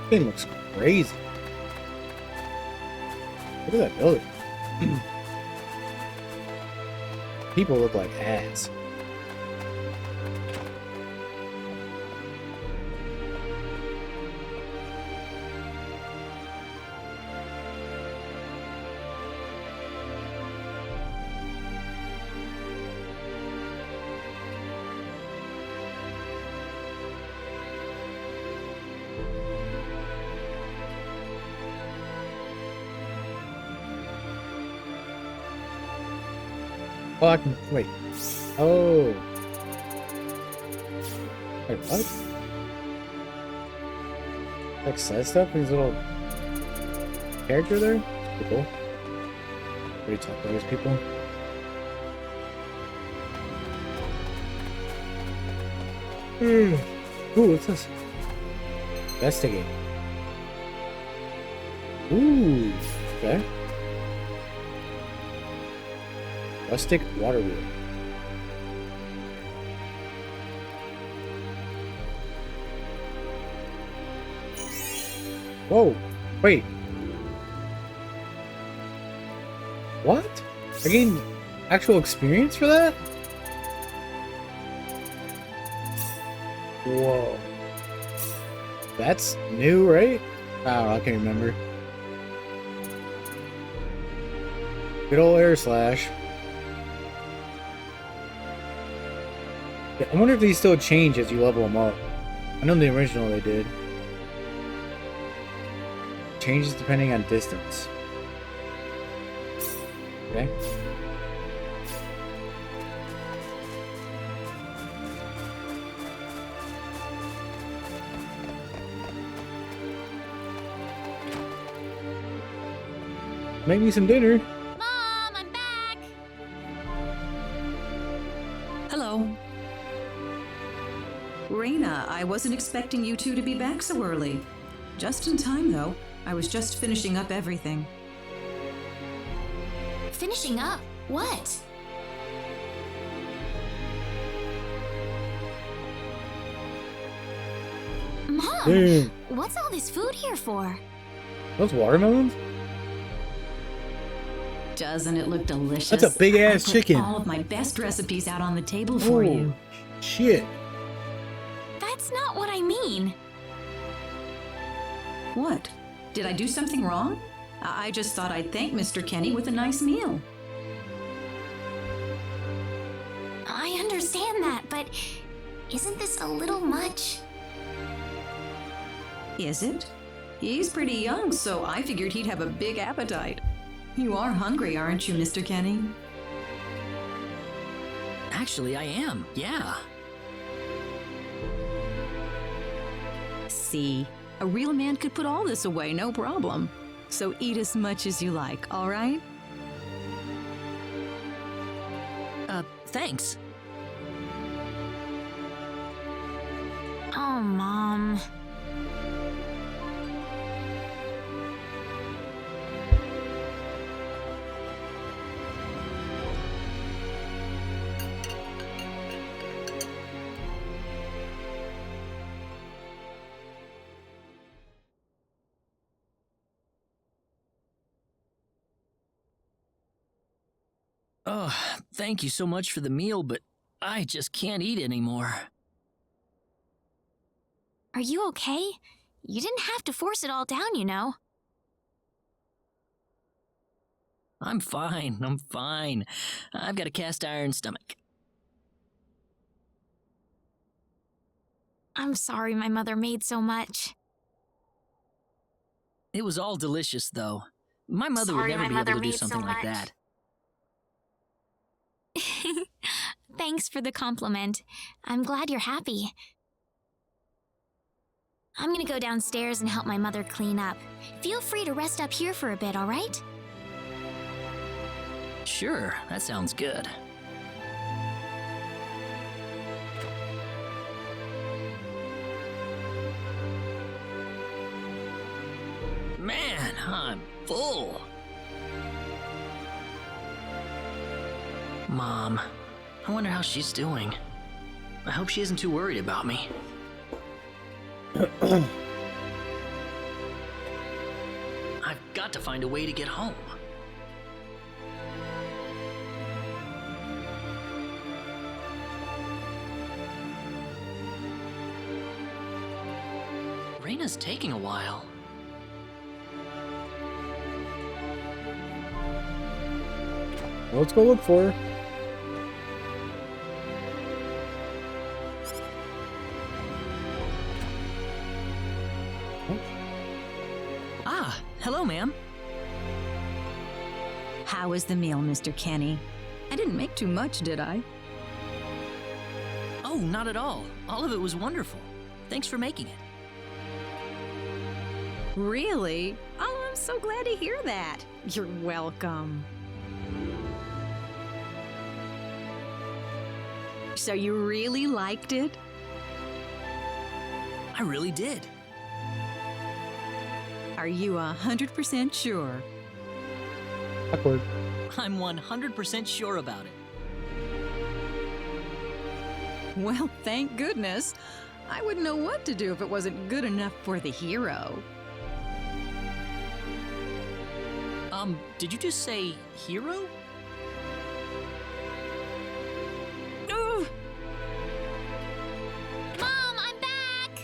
Thing looks crazy. Look at that building. People look like ass. Oh, I can wait. Oh. Wait, what? Like side stuff? His little character there? Pretty cool. What do you talk to those people? Ooh, what's this? Investigate. Ooh, okay. Rustic water wheel. Whoa, wait. What? I gained actual experience for that? Whoa. That's new, right? Oh, I can't remember. Good old air slash. I wonder if these still change as you level them up. I know in the original they did. Changes depending on distance. Okay. Make me some dinner. Mom, I'm back. Hello. Raina, I wasn't expecting you two to be back so early. Just in time, though. I was just finishing up everything. Finishing up? What? Mom, Damn. what's all this food here for? Those watermelons? Doesn't it look delicious? That's a big ass I put chicken. all of my best recipes out on the table for Oh, you. shit. That's not what I mean. What? Did I do something wrong? I just thought I'd thank Mr. Kenny with a nice meal. I understand that, but isn't this a little much? Is it? He's pretty young, so I figured he'd have a big appetite. You are hungry, aren't you, Mr. Kenny? Actually, I am, yeah. See, a real man could put all this away, no problem. So eat as much as you like, all right? Thanks. Oh, Mom. Oh, thank you so much for the meal, but I just can't eat anymore. Are you okay? You didn't have to force it all down, you know. I'm fine. I've got a cast iron stomach. I'm sorry my mother made so much. It was all delicious, though. My mother would never be able to do something like that. Thanks for the compliment. I'm glad you're happy. I'm gonna go downstairs and help my mother clean up. Feel free to rest up here for a bit, all right? Sure, that sounds good. Man, I'm full. Mom, I wonder how she's doing. I hope she isn't too worried about me. I've got to find a way to get home. Reina's taking a while. Well, let's go look for her. Ah, hello, ma'am. How was the meal, Mr. Kenny? I didn't make too much, did I? Oh, not at all. All of it was wonderful. Thanks for making it. Really? Oh, I'm so glad to hear that. You're welcome. So you really liked it? I really did. Are you 100% sure? Awkward. I'm 100% sure about it. Well, thank goodness. I wouldn't know what to do if it wasn't good enough for the hero. Did you just say hero? Ugh. Mom, I'm back!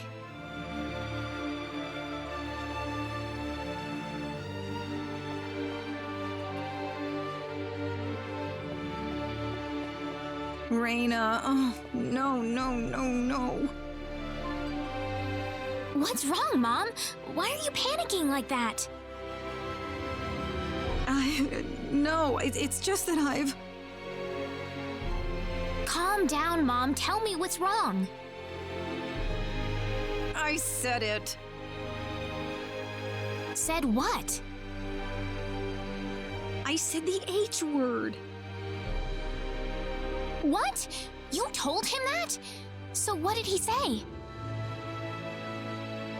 Reina, oh, no. What's wrong, Mom? Why are you panicking like that? No, it's just that I've... Calm down, Mom. Tell me what's wrong. I said it. Said what? I said the H word. What? You told him that? So what did he say?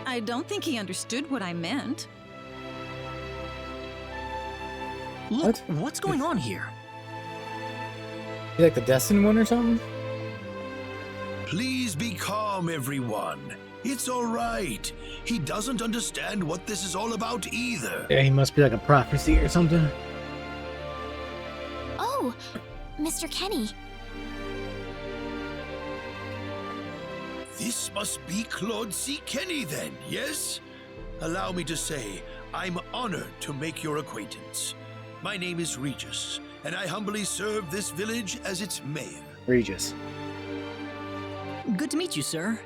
I don't think he understood what I meant. Look, What? what's going on here? You like the Destiny one or something? Please be calm, everyone. It's all right. He doesn't understand what this is all about either. Yeah, he must be like a prophecy or something. Oh, Mr. Kenny. This must be Claude C. Kenny then, yes? Allow me to say, I'm honored to make your acquaintance. My name is Regis, and I humbly serve this village as its mayor. Regis. Good to meet you, sir.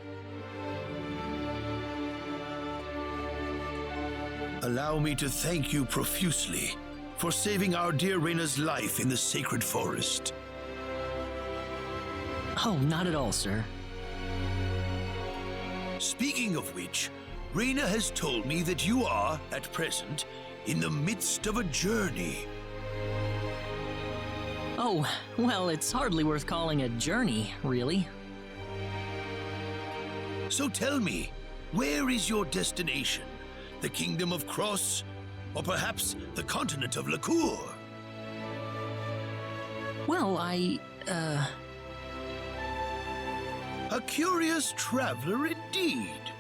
Allow me to thank you profusely for saving our dear Reina's life in the sacred forest. Oh, not at all, sir. Speaking of which, Reina has told me that you are, at present, in the midst of a journey. Oh, well, it's hardly worth calling a journey, really. So tell me, where is your destination? The Kingdom of Cross? Or perhaps the continent of Lacour? Well, A curious traveler indeed.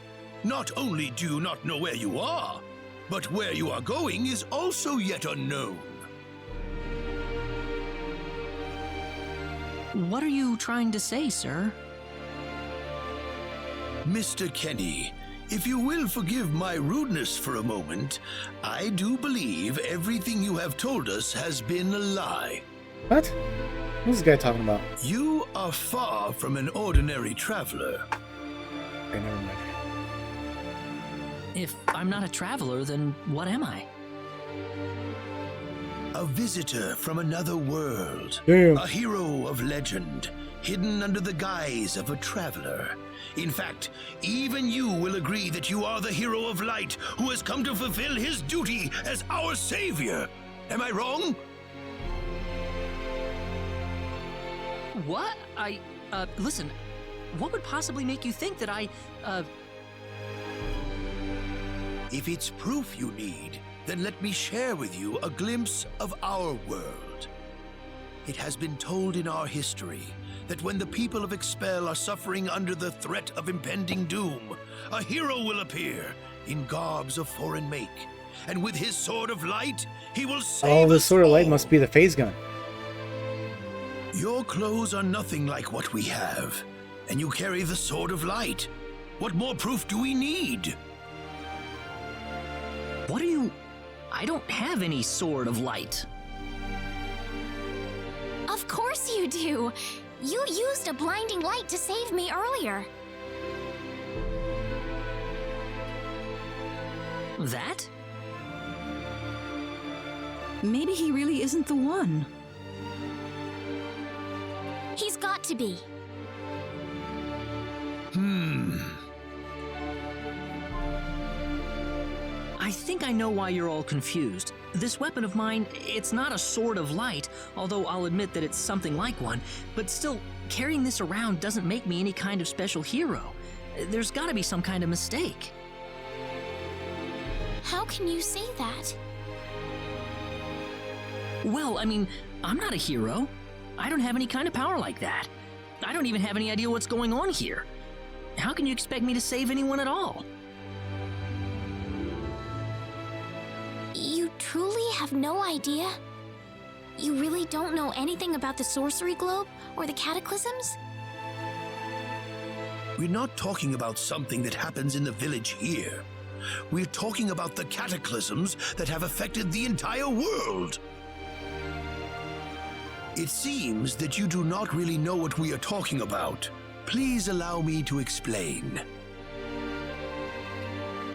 Not only do you not know where you are, but where you are going is also yet unknown. What are you trying to say, sir? Mr. Kenny, if you will forgive my rudeness for a moment, I do believe everything you have told us has been a lie. What? What's this guy talking about? You are far from an ordinary traveler. Okay, never mind. If I'm not a traveler, then what am I? A visitor from another world. Damn. A hero of legend, hidden under the guise of a traveler. In fact, even you will agree that you are the hero of light who has come to fulfill his duty as our savior. Am I wrong? What? Listen, what would possibly make you think that If it's proof you need, then let me share with you a glimpse of our world. It has been told in our history that when the people of Expel are suffering under the threat of impending doom, a hero will appear in garbs of foreign make, and with his sword of light, he will save Oh, the us sword of light all. must be the phase gun. Your clothes are nothing like what we have, and you carry the sword of light. What more proof do we need? what are you... I don't have any sword of light. Of course you do! You used a blinding light to save me earlier. That? Maybe he really isn't the one. He's got to be. I think I know why you're all confused. This weapon of mine, it's not a sword of light, although I'll admit that it's something like one, but still, carrying this around doesn't make me any kind of special hero. There's gotta be some kind of mistake. How can you say that? Well, I mean, I'm not a hero. I don't have any kind of power like that. I don't even have any idea what's going on here. How can you expect me to save anyone at all? You truly have no idea? You really don't know anything about the sorcery globe or the cataclysms? We're not talking about something that happens in the village here. We're talking about the cataclysms that have affected the entire world. It seems that you do not really know what we are talking about. Please allow me to explain.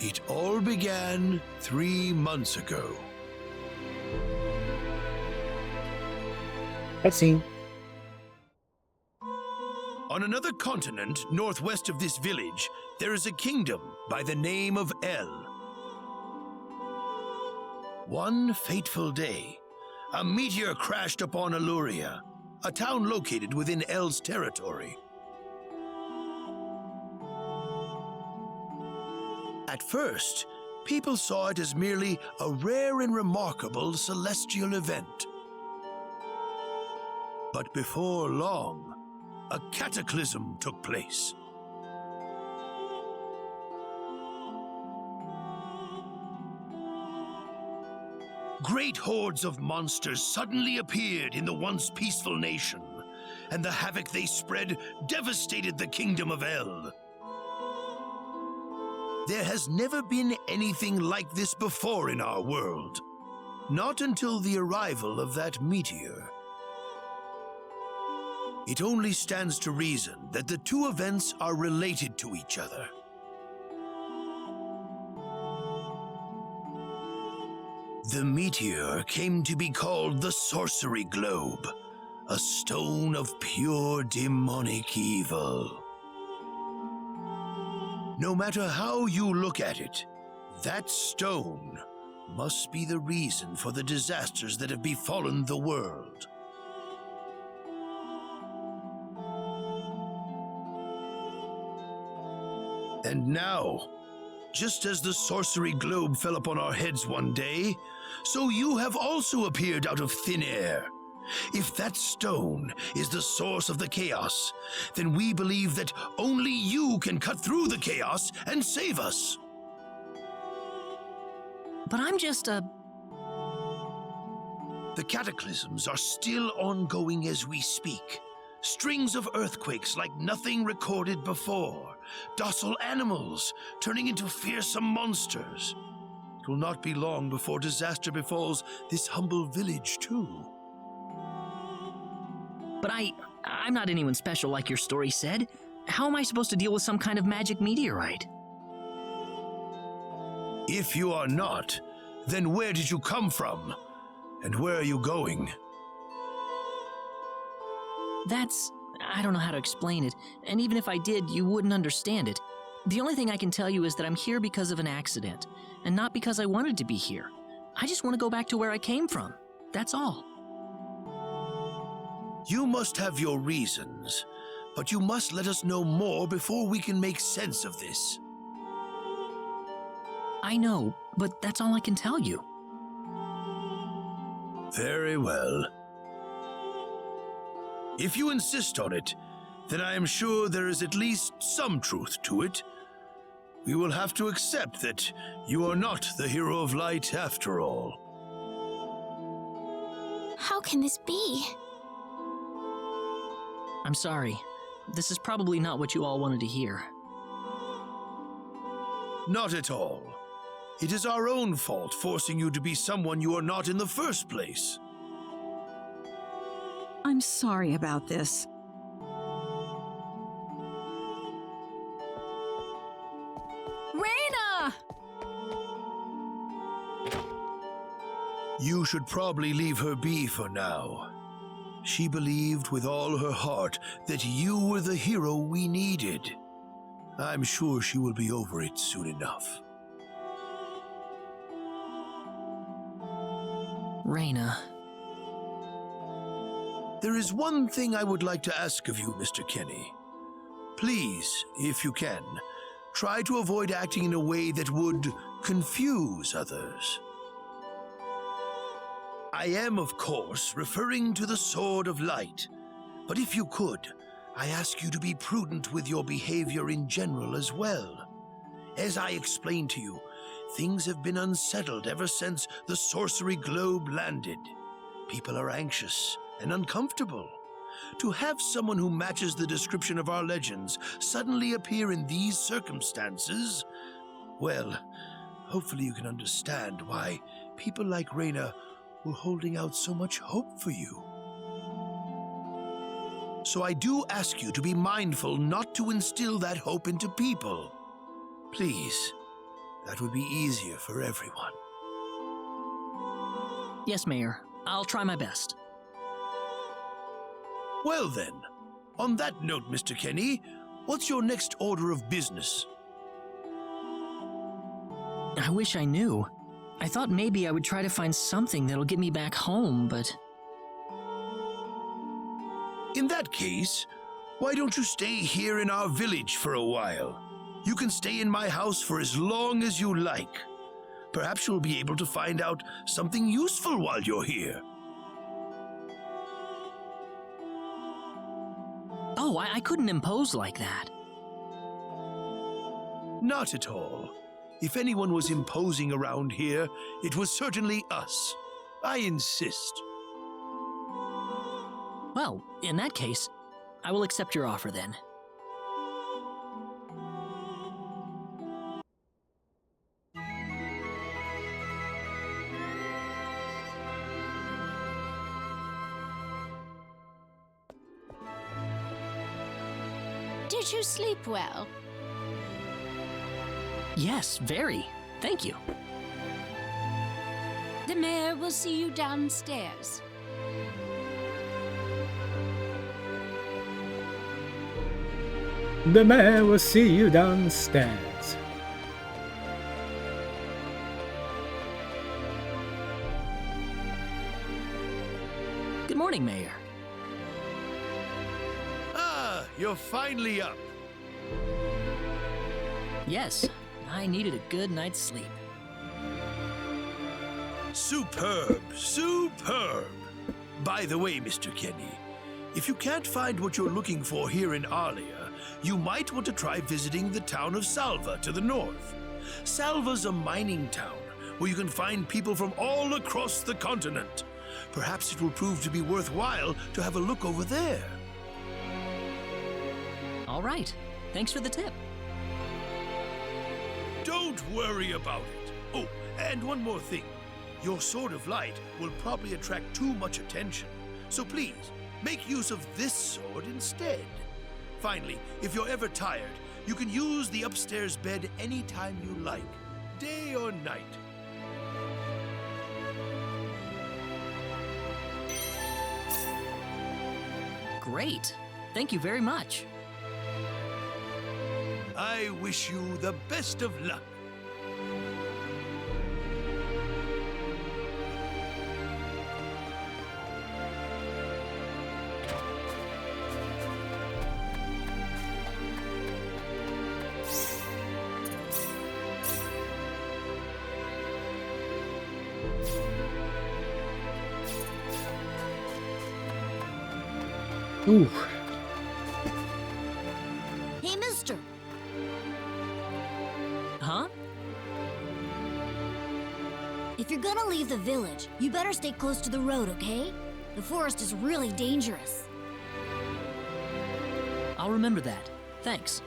It all began 3 months ago. Cutscene. On another continent, northwest of this village, there is a kingdom by the name of El. One fateful day, a meteor crashed upon Aluria, a town located within El's territory. At first, people saw it as merely a rare and remarkable celestial event. But before long, a cataclysm took place. Great hordes of monsters suddenly appeared in the once peaceful nation, and the havoc they spread devastated the kingdom of El. There has never been anything like this before in our world. Not until the arrival of that meteor. It only stands to reason that the two events are related to each other. The meteor came to be called the Sorcery Globe, a stone of pure demonic evil. No matter how you look at it, that stone must be the reason for the disasters that have befallen the world. And now, just as the sorcery globe fell upon our heads one day, so you have also appeared out of thin air. If that stone is the source of the chaos, then we believe that only you can cut through the chaos and save us. But I'm just The cataclysms are still ongoing as we speak. Strings of earthquakes like nothing recorded before. Docile animals turning into fearsome monsters. It will not be long before disaster befalls this humble village, too. But I'm not anyone special like your story said. How am I supposed to deal with some kind of magic meteorite? If you are not, then where did you come from? And where are you going? I don't know how to explain it, and even if I did, you wouldn't understand it. The only thing I can tell you is that I'm here because of an accident, and not because I wanted to be here. I just want to go back to where I came from. That's all. You must have your reasons, but you must let us know more before we can make sense of this. I know, but that's all I can tell you. Very well. If you insist on it, then I am sure there is at least some truth to it. We will have to accept that you are not the hero of light after all. How can this be? I'm sorry. This is probably not what you all wanted to hear. Not at all. It is our own fault forcing you to be someone you are not in the first place. I'm sorry about this. Raina! You should probably leave her be for now. She believed with all her heart that you were the hero we needed. I'm sure she will be over it soon enough. Raina. There is one thing I would like to ask of you, Mr. Kenny. Please, if you can, try to avoid acting in a way that would confuse others. I am, of course, referring to the Sword of Light, but if you could, I ask you to be prudent with your behavior in general as well. As I explained to you, things have been unsettled ever since the Sorcery Globe landed. People are anxious and uncomfortable. To have someone who matches the description of our legends suddenly appear in these circumstances, well, hopefully you can understand why people like Raina were holding out so much hope for you. So I do ask you to be mindful not to instill that hope into people. Please, that would be easier for everyone. Yes, Mayor. I'll try my best. Well then, on that note, Mr. Kenny, what's your next order of business? I wish I knew. I thought maybe I would try to find something that'll get me back home, but... In that case, why don't you stay here in our village for a while? You can stay in my house for as long as you like. Perhaps you'll be able to find out something useful while you're here. Oh, I couldn't impose like that. Not at all. If anyone was imposing around here, it was certainly us. I insist. Well, in that case, I will accept your offer then. Did you sleep well? Yes, very. Thank you. The mayor will see you downstairs. The man will see you downstairs. Good morning, Mayor. Ah, you're finally up. Yes, I needed a good night's sleep. Superb, superb. By the way, Mr. Kenny, if you can't find what you're looking for here in Arlia, you might want to try visiting the town of Salva to the north. Salva's a mining town where you can find people from all across the continent. Perhaps it will prove to be worthwhile to have a look over there. All right. Thanks for the tip. Don't worry about it. Oh, and one more thing. Your sword of light will probably attract too much attention. So please, make use of this sword instead. Finally, if you're ever tired, you can use the upstairs bed anytime you like, day or night. Great. Thank you very much. I wish you the best of luck. Ooh. Hey, mister. Huh? If you're gonna leave the village, you better stay close to the road, okay? The forest is really dangerous. I'll remember that. Thanks.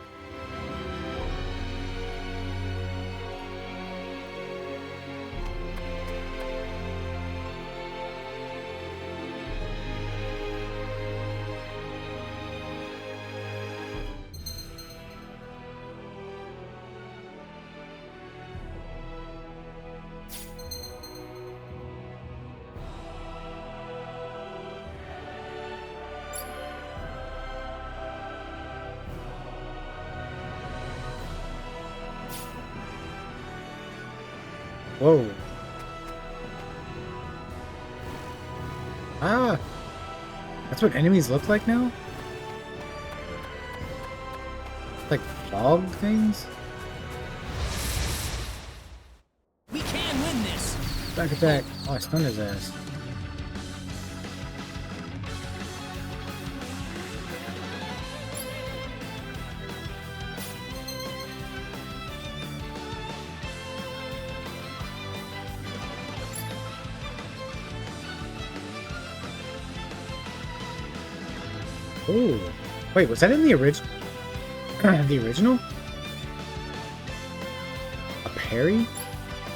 Whoa. Ah. That's what enemies look like now? Like fog things? We can win this. Back attack. Oh, I stunned his ass. Ooh. Wait, was that in the original? The original? A parry?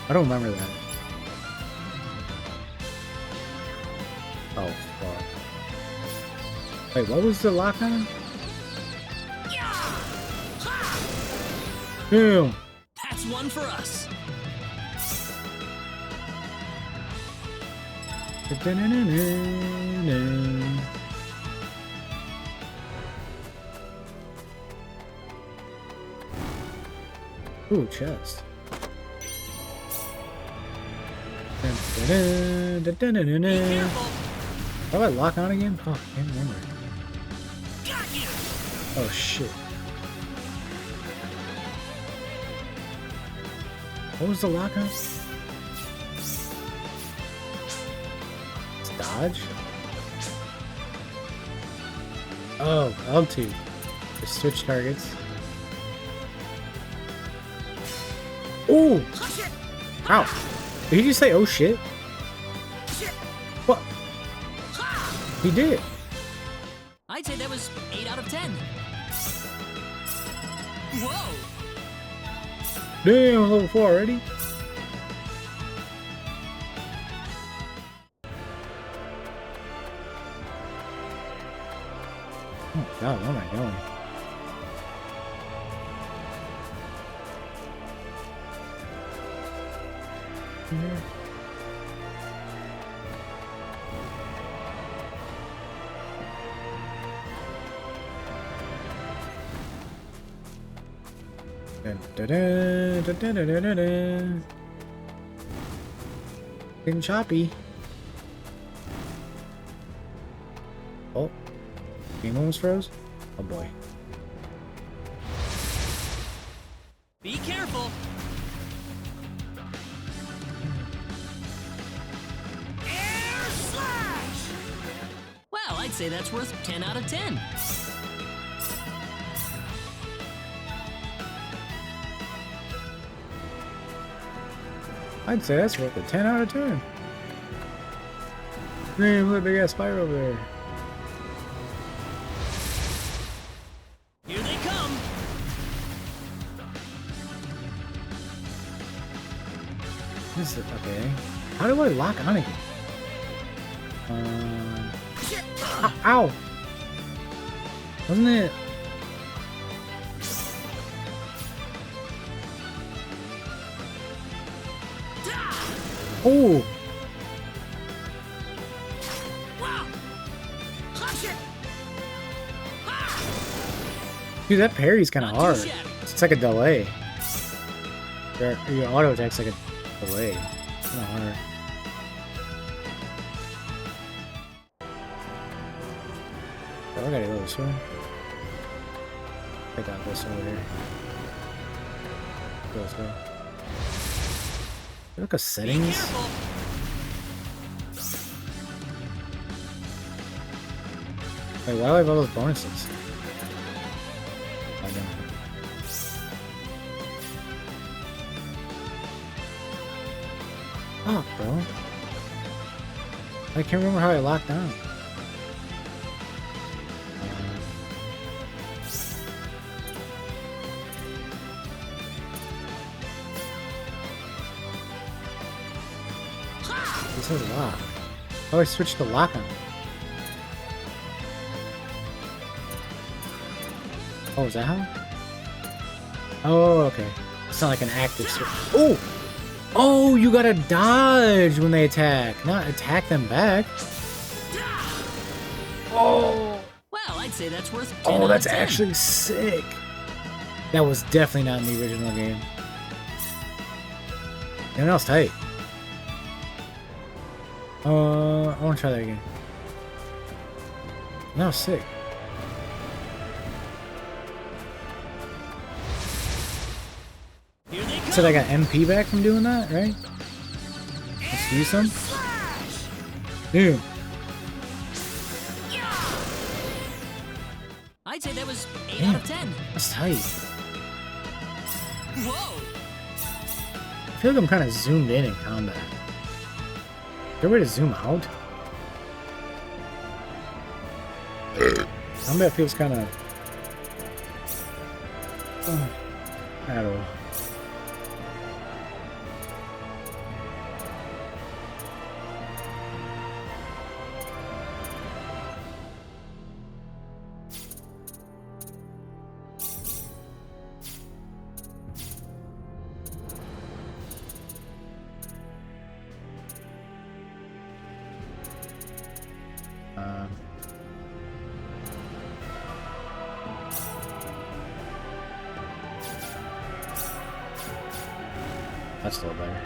I don't remember that. Oh, fuck. Wait, what was the lock on? Damn! That's one for us. Ooh, chest. Be careful. How do I lock on again? Oh, I can't remember. Got you. Oh, shit. What was the lock on? It's dodge? Oh, L2. Just switch targets. Ooh! Ow! Did he just say, oh shit? What? He did. I'd say that was 8 out of 10. Whoa! Damn, level 4 already? Oh god, where am I going? Getting choppy. Oh, game almost froze. Oh boy. Be careful. Air slash. Well, I'd say that's worth 10 out of 10. I'd say that's worth a 10 out of 10. Man, look, big ass fire over there. Here they come. This is okay. How do I lock on again? Ow! Wasn't it? Oh! Dude, that parry's kind of hard. It's like a delay. Your auto attack's like a delay. It's kind of hard. Oh, I gotta go this way. Get that this over here. Go this way. Look at settings. Wait, why do I have all those bonuses? I don't know. Oh, bro. I can't remember how I locked down. This is lock. Oh, I switched the lock on. Oh, is that how? Oh, okay. It's not like an active switch. Oh! Oh, you gotta dodge when they attack, not attack them back. Oh! Well, I'd say that's worth 10 Oh, that's out of 10. actually sick. That was definitely not in the original game. And that was tight. I want to try that again. That was sick. Here they come. Said I got MP back from doing that, right? Let's use some. Dude. I'd say that was 8 Damn. out of 10. That's tight. Whoa! I feel like I'm kind of zoomed in combat. Is there a way to zoom out? Combat feels kind of... I don't know. That's a little better.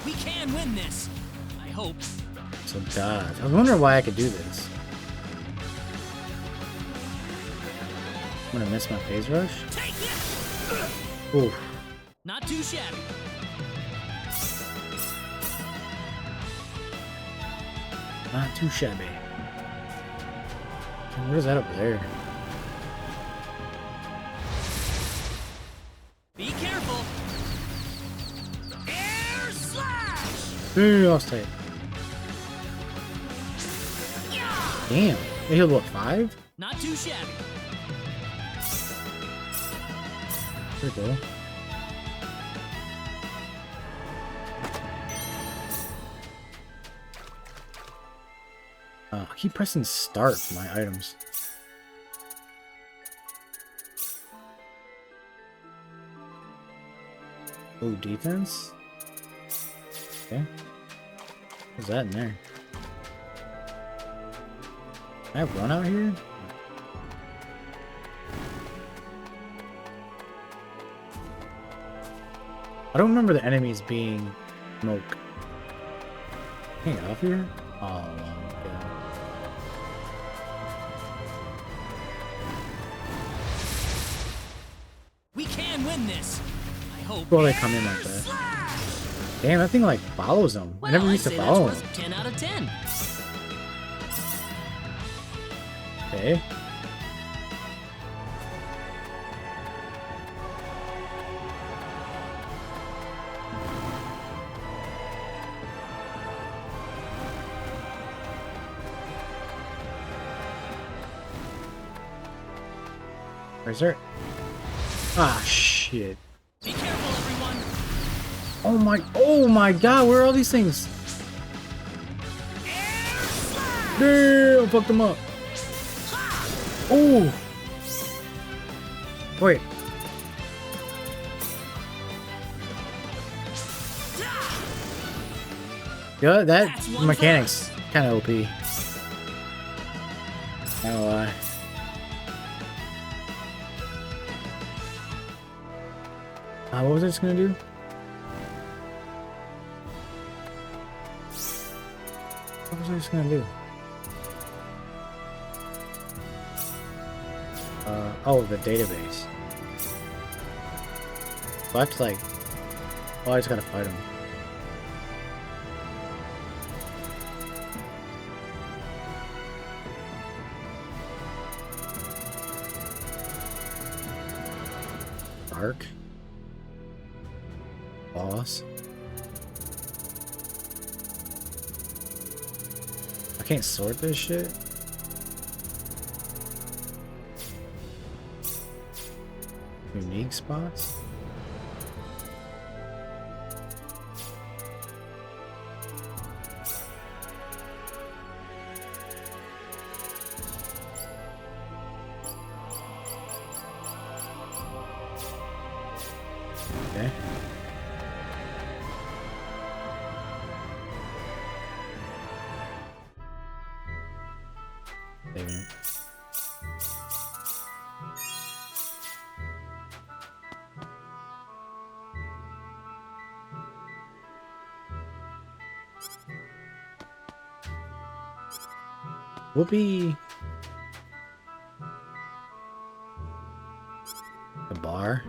We can win this. I hope. So dodge. I was wondering why I could do this. I'm gonna miss my phase rush. Take it! Ooh. Not too shabby. Not too shabby. What is that up there? Be careful. Air slash! Ooh, that was tight. Damn. They healed what, 5? Not too shabby. Pretty cool. I keep pressing start for my items. Ooh, defense? Okay. What's that in there? Can I run out here? I don't remember the enemies being smoke. Can I get off here? Oh, God. We can win this. I hope. Well, they come in like that. Damn, that thing like follows them. I never used to follow him. 10 out of 10. Okay. Where's there? Ah, shit. Be careful, everyone. Oh my God, where are all these things? Damn, fucked them up. Oh. Wait. Yeah, that mechanic's kind of OP. Not gonna lie. What was I just gonna do? What was I just gonna do? Oh, the database. So I have to like... Oh, I just gotta fight him. Dark. Boss. I can't sort this shit. Unique spots. Okay. Saving it. Whoopee. The bar.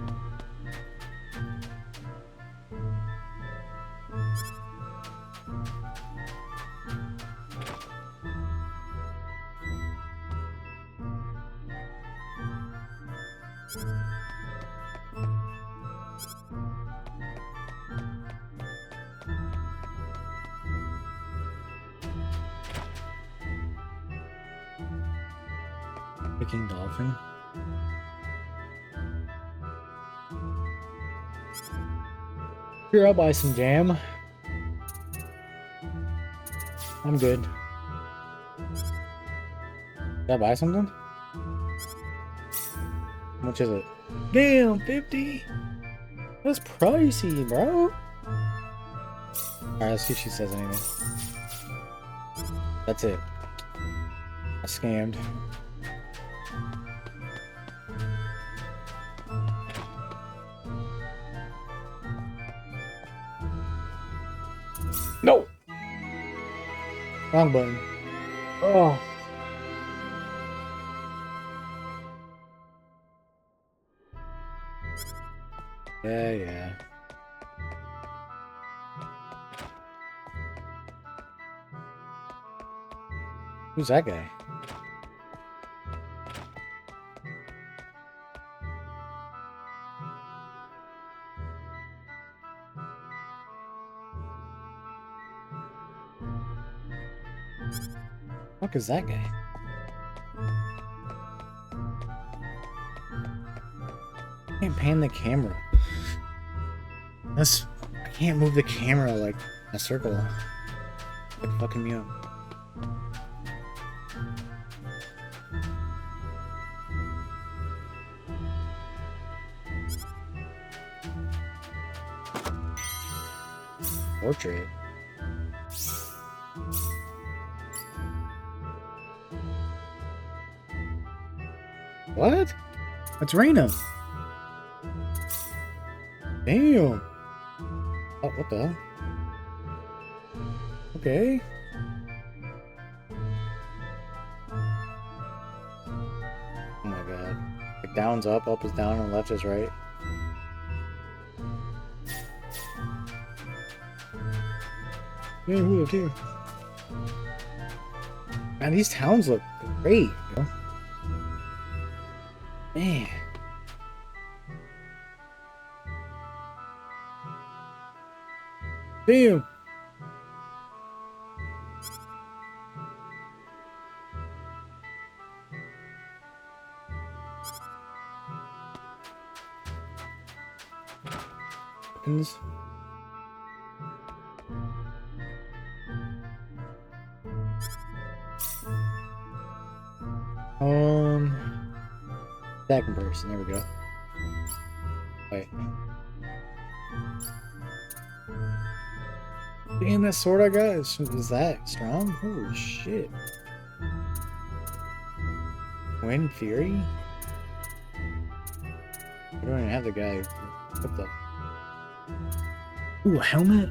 Picking dolphin. Here, I'll buy some jam. I'm good. Did I buy something? How much is it? Damn, 50! That's pricey, bro. Alright, let's see if she says anything. That's it. I scammed. No! Wrong button. Oh. Yeah. Who's that guy? What is that guy? I can't pan the camera. I can't move the camera like a circle. It's fucking me up. Portrait. What? That's Reyna. Damn. Oh, what the hell? Okay. Oh my god. Like down's up, up is down, and left is right. Yeah, who lived here? Man, these towns look great, yo. Man. Damn. Weapons. That comparison. There we go. Wait. Damn, that sword I got is that strong? Holy shit. Wind Fury? I don't even have the guy. What the? Ooh, a helmet?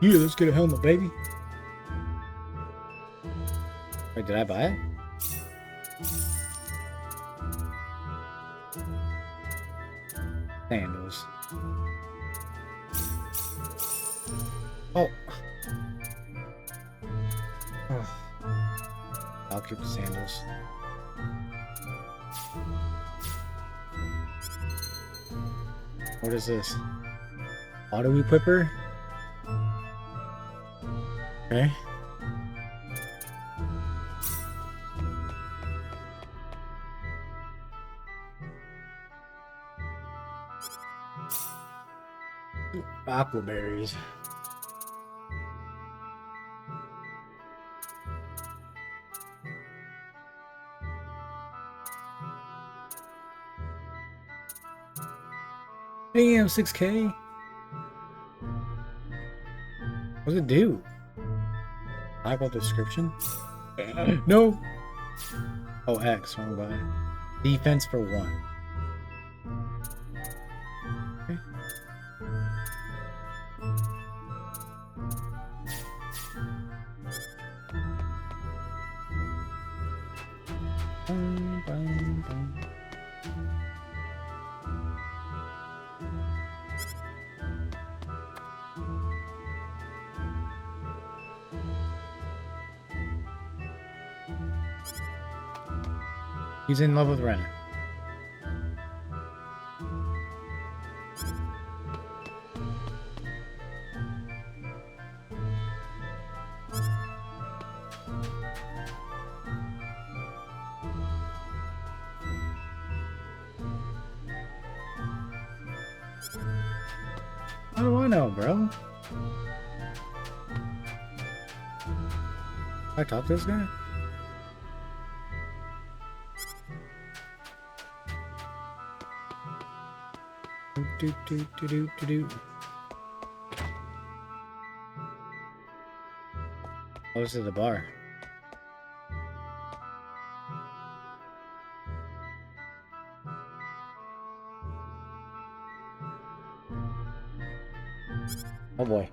Yeah, let's get a helmet, baby. Wait, did I buy it? Sandals. Oh. Oh. I'll keep the sandals. What is this? Auto equipper? Okay. Aquaberries. Damn, 6K. What does it do? Bible description? No. Oh, X. Wrong button. Defense for 1. Okay. Bum, bum, bum. He's in love with Renna. How do I know, bro? I talk to this guy? Do. Close to the bar. Oh boy.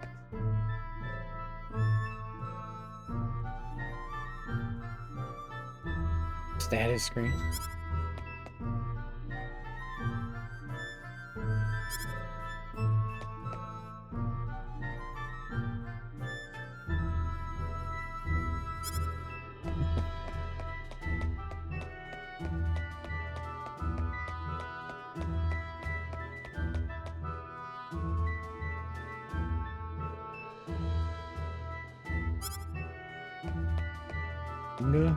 Status screen. No.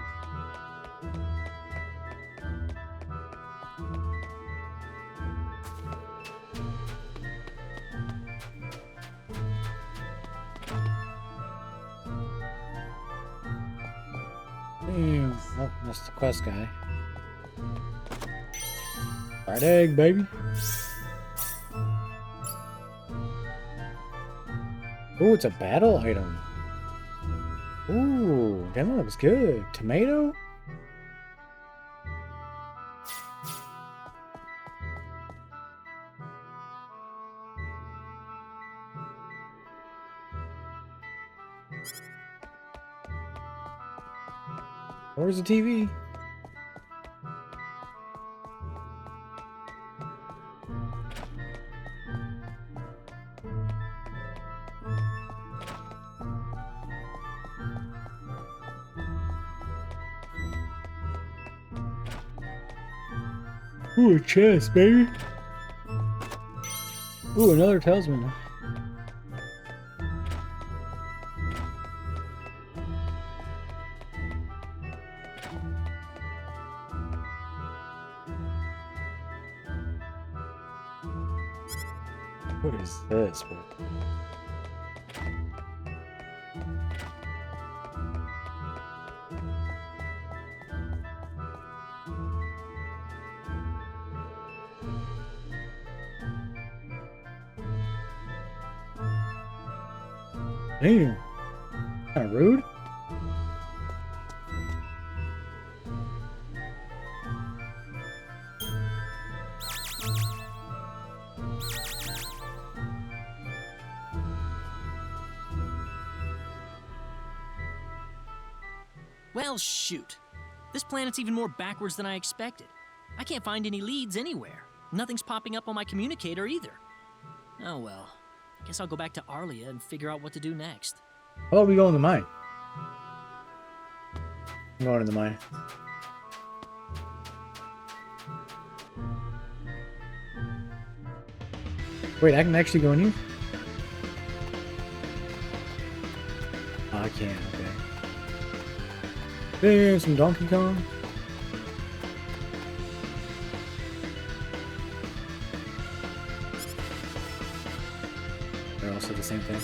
Damn. Oh, that's the quest guy. Fried egg, baby. Ooh, it's a battle item. Ooh, that looks good. Tomato? Where's the TV? Ooh, a chest, baby. Ooh, another talisman. What is this, bro? Damn. Kinda rude. Well, shoot. This planet's even more backwards than I expected. I can't find any leads anywhere. Nothing's popping up on my communicator either. Oh well. Guess I'll go back to Arlia and figure out what to do next. How about we go in the mine? I'm going in the mine. Wait, I can actually go in here? Oh, I can't, okay. Damn, some Donkey Kong. They're also the same thing.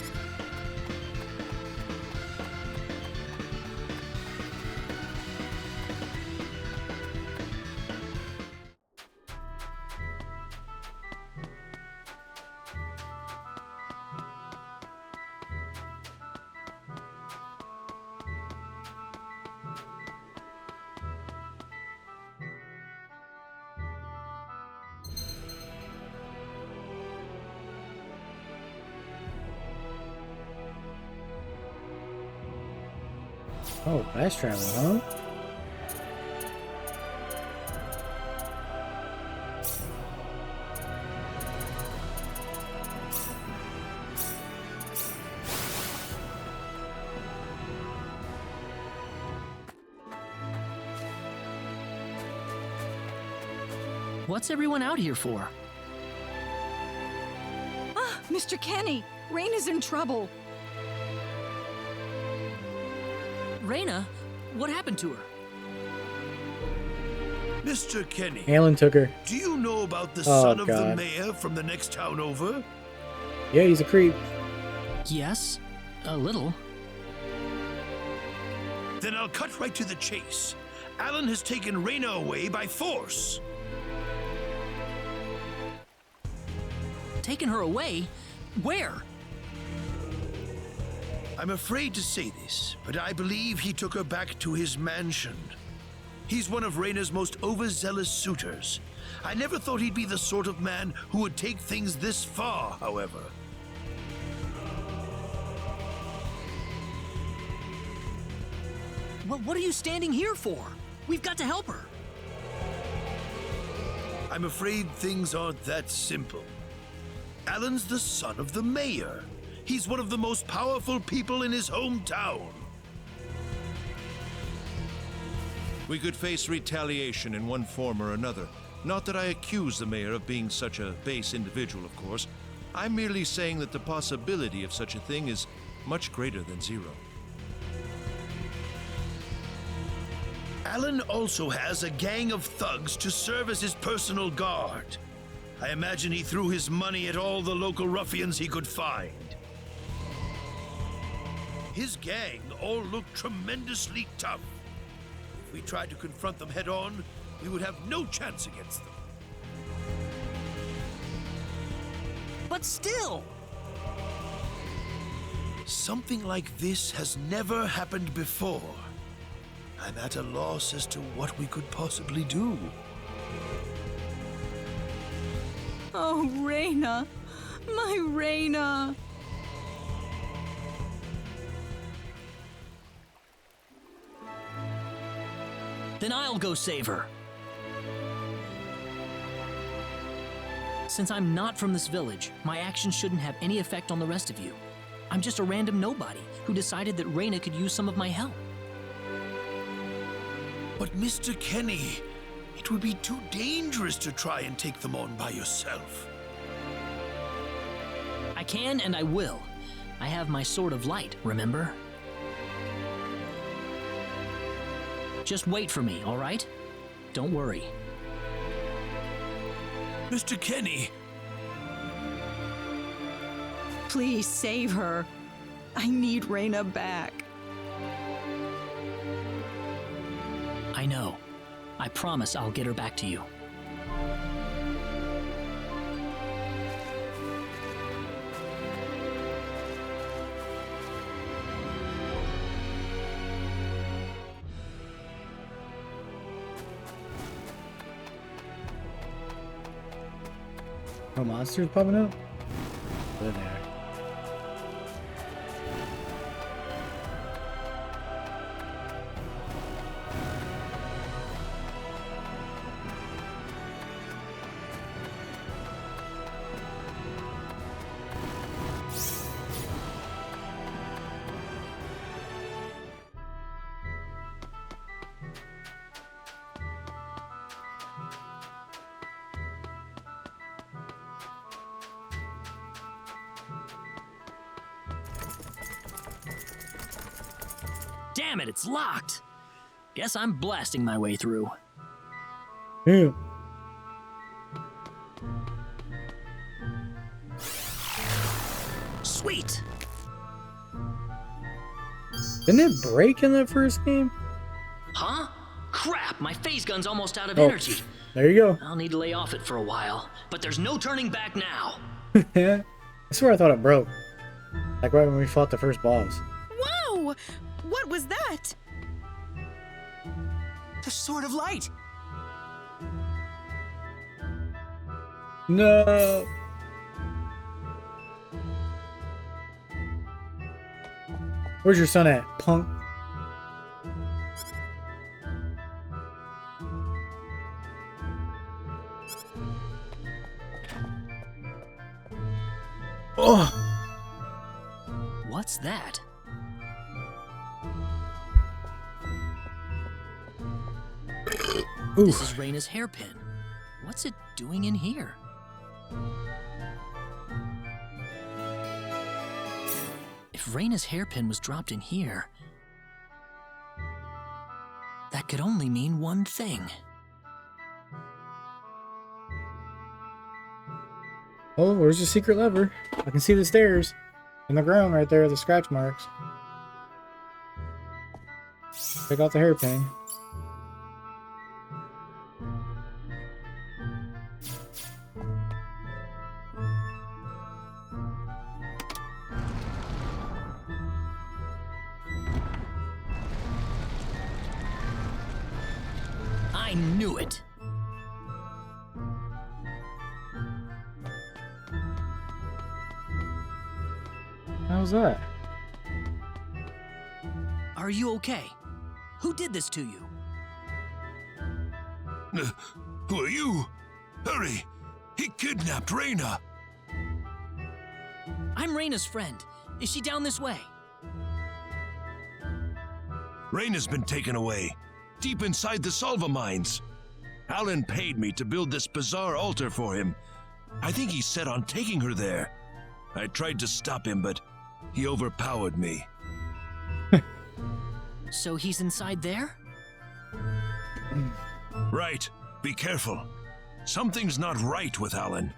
Oh, fast travel, huh? What's everyone out here for? Ah, Mr. Kenny, Rain is in trouble. Reyna? What happened to her? Mr. Kenny, Alan took her. do you know about the Oh, son of the God. mayor from the next town over? Yeah, he's a creep. Yes, a little. Then I'll cut right to the chase. Alan has taken Reyna away by force. Taken her away? Where? I'm afraid to say this, but I believe he took her back to his mansion. He's one of Reyna's most overzealous suitors. I never thought he'd be the sort of man who would take things this far, however. Well, what are you standing here for? We've got to help her. I'm afraid things aren't that simple. Alan's the son of the mayor. He's one of the most powerful people in his hometown. We could face retaliation in one form or another. Not that I accuse the mayor of being such a base individual, of course. I'm merely saying that the possibility of such a thing is much greater than zero. Alan also has a gang of thugs to serve as his personal guard. I imagine he threw his money at all the local ruffians he could find. His gang all look tremendously tough. If we tried to confront them head on, we would have no chance against them. But still! Something like this has never happened before. I'm at a loss as to what we could possibly do. Oh, Reyna. My Reyna. Then I'll go save her. Since I'm not from this village, my actions shouldn't have any effect on the rest of you. I'm just a random nobody who decided that Reina could use some of my help. But Mr. Kenny, it would be too dangerous to try and take them on by yourself. I can and I will. I have my sword of light, remember? Just wait for me, all right? Don't worry. Mr. Kenny! Please save her. I need Reina back. I know. I promise I'll get her back to you. No monsters popping up? There they are. Damn it, it's locked! Guess I'm blasting my way through. Yeah. Sweet! Didn't it break in that first game? Huh? Crap, my phase gun's almost out of Oh. energy. There you go. I'll need to lay off it for a while, but there's no turning back now. I swear I thought it broke. Like right when we fought the first boss. Whoa! What was that? The Sword of Light! No. Where's your son at, punk? Oh. What's that? Ooh. This is Reina's hairpin. What's it doing in here? If Reina's hairpin was dropped in here, that could only mean one thing. Oh, where's the secret lever? I can see the stairs in the ground right there, the scratch marks. Check out the hairpin. I knew it. How's that? Are you okay? Who did this to you? Who are you? Hurry! He kidnapped Reina! I'm Reina's friend. Is she down this way? Reina's been taken away, deep inside the Salva mines. Alan paid me to build this bizarre altar for him. I think he's set on taking her there. I tried to stop him, but he overpowered me. So he's inside there? Right. Be careful. Something's not right with Alan.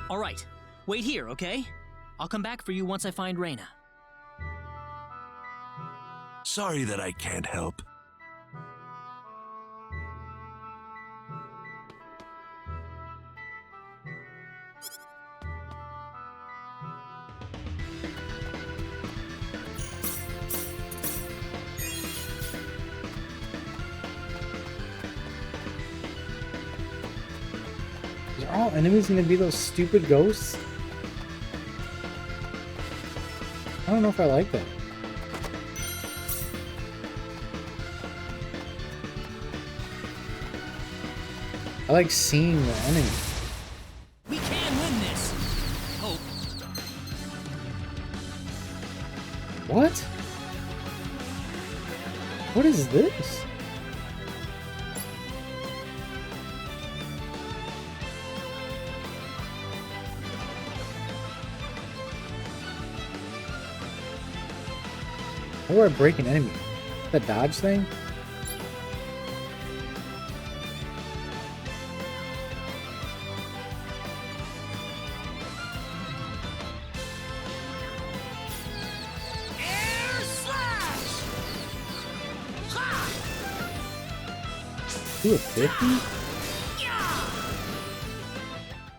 All right. Wait here, okay? I'll come back for you once I find Reina. Sorry that I can't help. Are all enemies gonna be those stupid ghosts? I don't know if I like that. I like seeing the enemy. We can win this. Hope. What? What is this? How do I break an enemy? The dodge thing? Air slash! Ha! Do a 50?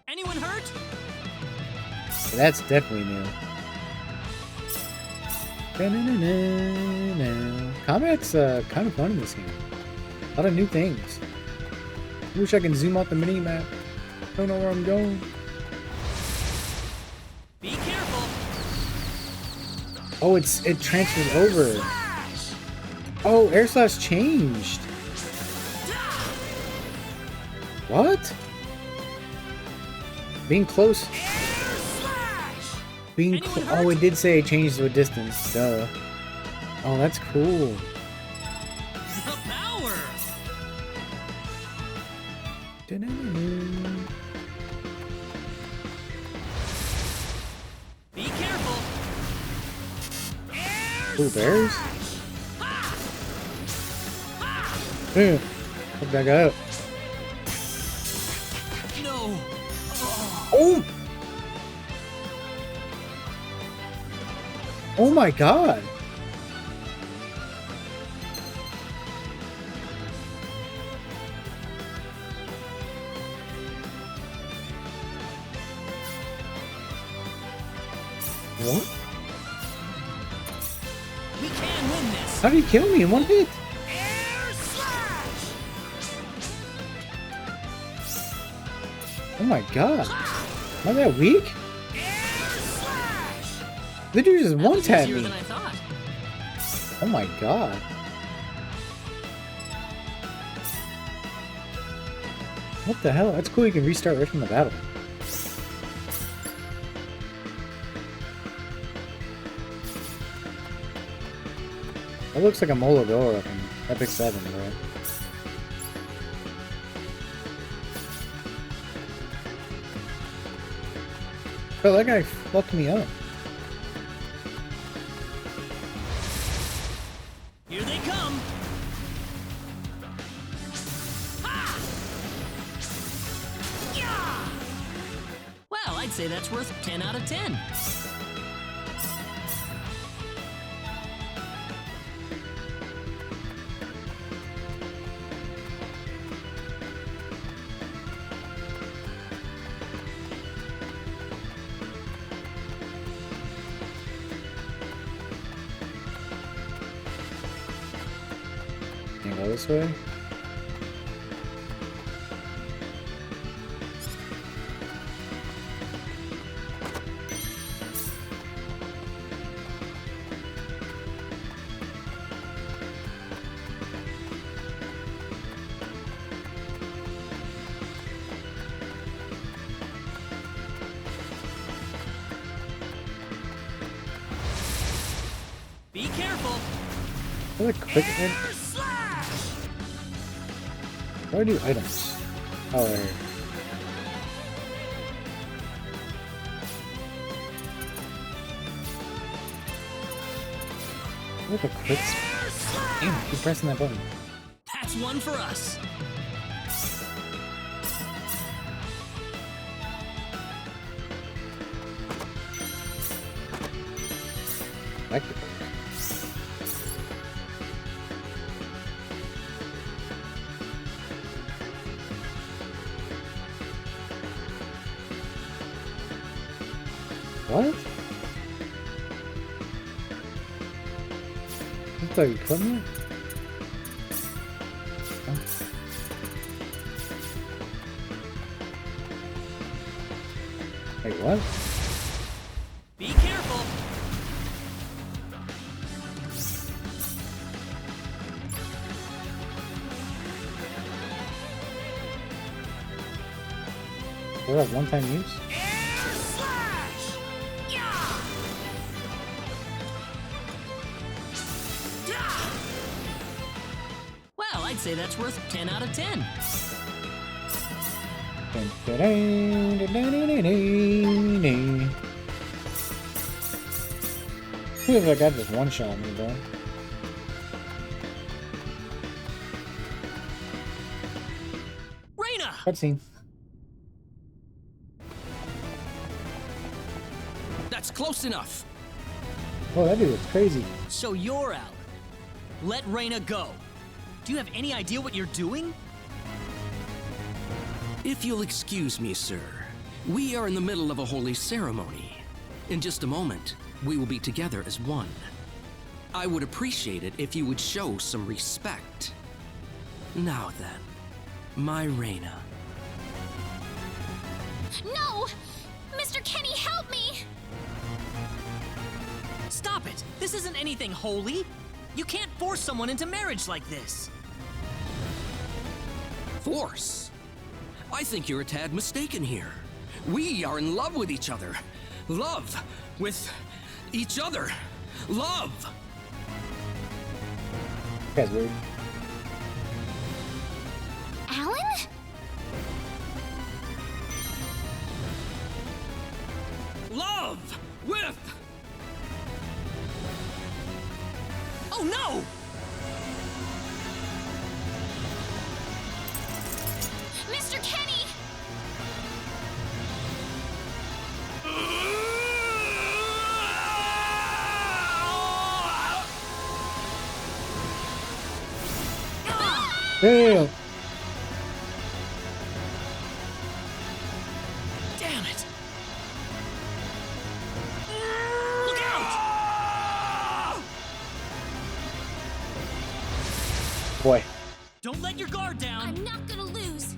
Anyone hurt? That's definitely new. Da-na-na-na-na. Combat's kind of fun in this game. A lot of new things. I wish I can zoom out the mini map. Don't know where I'm going. Be careful. Oh, it transfers over. Oh, air slash changed. What? Being close. Being oh, it did say it changed to a distance. Duh. Oh, that's cool. The power. Da-na-na-na. Be careful. Ooh, bears? Yeah. Hook that guy up. No. Oh! Oh my god! What? We can win this. How did he kill me in one hit? Air slash! Oh my god. Am I that weak? Air slash! The dude just That one was tapped easier me. than I thought. Oh my god. What the hell? That's cool, you can restart right from the battle. That looks like a Molodora from Epic 7, bro. Oh, that guy fucked me up. Here they come. Well, I'd say that's worth 10 out of 10. Can you go this way? Be careful. What a quick hit. Air slash! How do I do items? Oh, right here. Look a quick. Air slash! Damn, keep pressing that button. That's one for us. Electrical. What? Is that equipment? Oh. Wait, what? Be careful. They're like one-time use? Air slash! Yeah! Yeah! Well, I'd say that's worth 10 out of 10. Who if that guy just one-shot me, bro? Reina! Cutscene. That's close enough. Oh, that dude is crazy. So you're out. Let Reina go. Do you have any idea what you're doing? If you'll excuse me, sir, we are in the middle of a holy ceremony. In just a moment, we will be together as one. I would appreciate it if you would show some respect. Now then, my Reina. No! Mr. Kenny, help me! Stop it! This isn't anything holy! You can't force someone into marriage like this! Force? I think you're a tad mistaken here. We are in love with each other. Love with each other. Love! That's weird. Alan? Love with... Oh no! Mr. Kenny! Damn! Damn it! Look out! Boy. Don't let your guard down! I'm not gonna lose.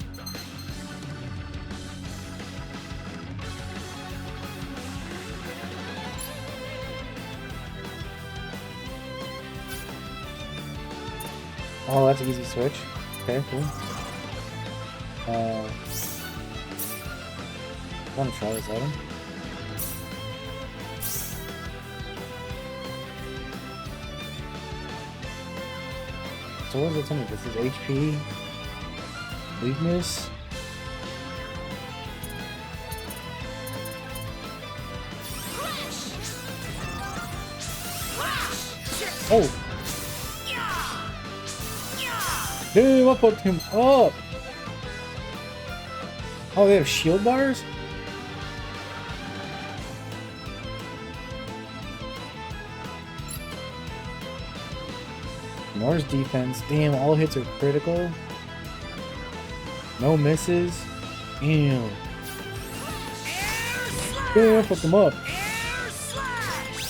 Oh, that's an easy switch. Okay, cool. I want to try this item. So what does it tell me? This is HP, weakness. Oh! Damn, I fucked him up! Oh, they have shield bars? Nor's defense. Damn, all hits are critical. No misses. Damn. Damn, I fucked him up.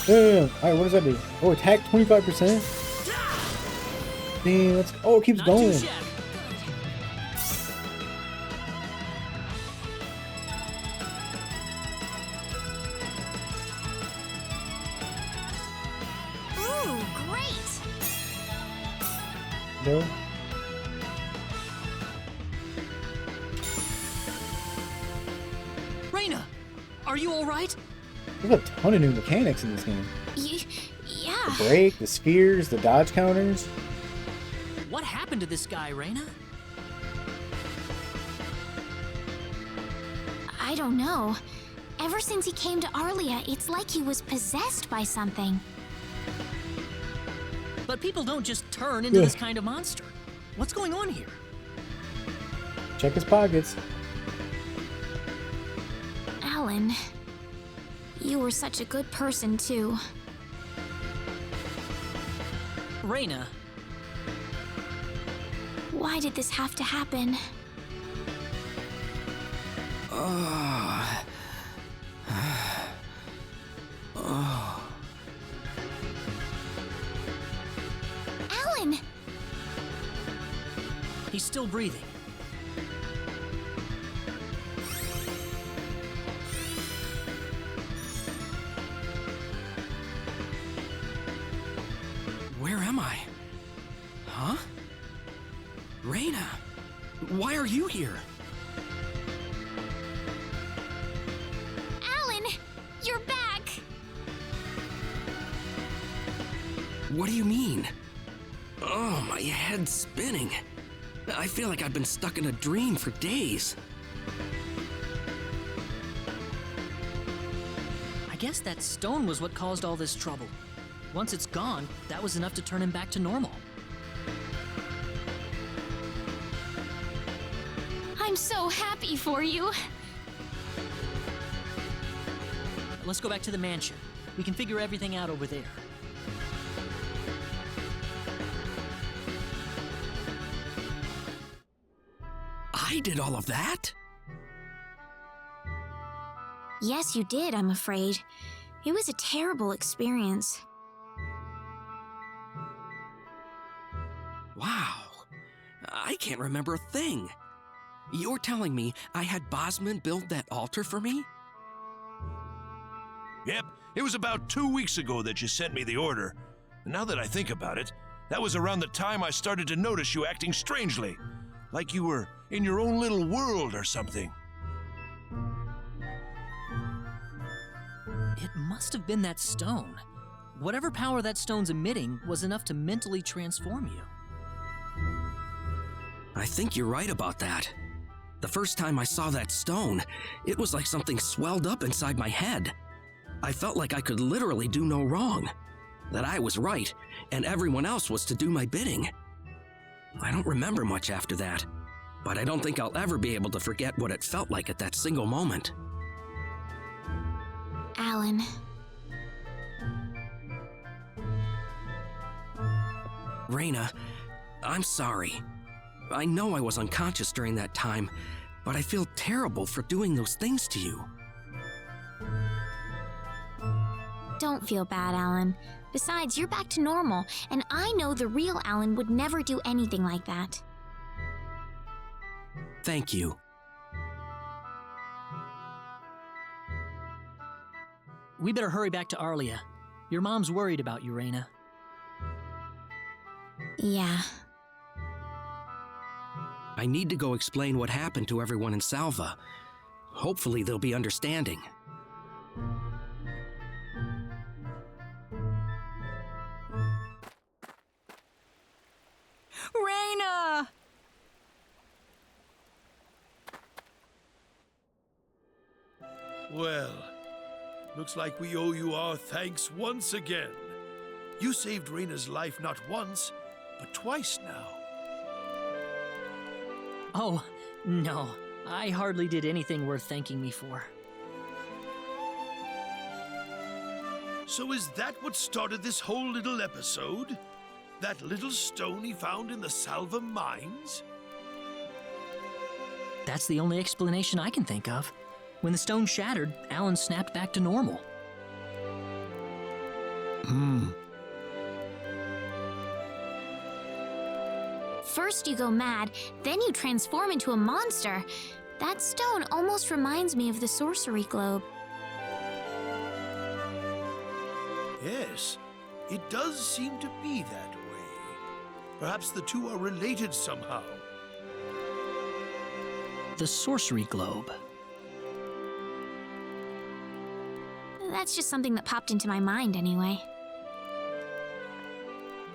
Damn. Alright, what does that do? Oh, attack 25%? Damn, that's... Oh, it keeps Not going. too shabby. Ooh, great! No. Reina! Are you alright? There's a ton of new mechanics in this game. Yeah. The break, the spheres, the dodge counters. What happened to this guy, Reina? I don't know. Ever since he came to Arlia, it's like he was possessed by something. But people don't just turn into this kind of monster. What's going on here? Check his pockets. Alan, you were such a good person, too. Reina, Why did this have to happen? Alan! he's still breathing. Where am I? Huh? Reina, why are you here? What do you mean? Oh, my head's spinning. I feel like I've been stuck in a dream for days. I guess that stone was what caused all this trouble. Once it's gone, that was enough to turn him back to normal. I'm so happy for you. Let's go back to the mansion. We can figure everything out over there. I did all of that? Yes, you did, I'm afraid. It was a terrible experience. Wow. I can't remember a thing. You're telling me I had Bosman build that altar for me? Yep, it was about 2 weeks ago that you sent me the order. And now that I think about it, that was around the time I started to notice you acting strangely. Like you were in your own little world or something. It must have been that stone. Whatever power that stone's emitting was enough to mentally transform you. I think you're right about that. The first time I saw that stone, it was like something swelled up inside my head. I felt like I could literally do no wrong. That I was right, and everyone else was to do my bidding. I don't remember much after that, but I don't think I'll ever be able to forget what it felt like at that single moment. Alan. Raina, I'm sorry. I know I was unconscious during that time, but I feel terrible for doing those things to you. Don't feel bad, Alan. Besides, you're back to normal, and I know the real Alan would never do anything like that. Thank you. We better hurry back to Arlia. Your mom's worried about you, Raina. Yeah. I need to go explain what happened to everyone in Salva. Hopefully they'll be understanding. Raina! Well, looks like we owe you our thanks once again. You saved Raina's life not once, but twice now. Oh, no. I hardly did anything worth thanking me for. So is that what started this whole little episode? That little stone he found in the Salva mines? That's the only explanation I can think of. When the stone shattered, Alan snapped back to normal. First you go mad, then you transform into a monster. That stone almost reminds me of the sorcery globe. Yes, it does seem to be that way. Perhaps the two are related somehow. The sorcery globe. That's just something that popped into my mind anyway.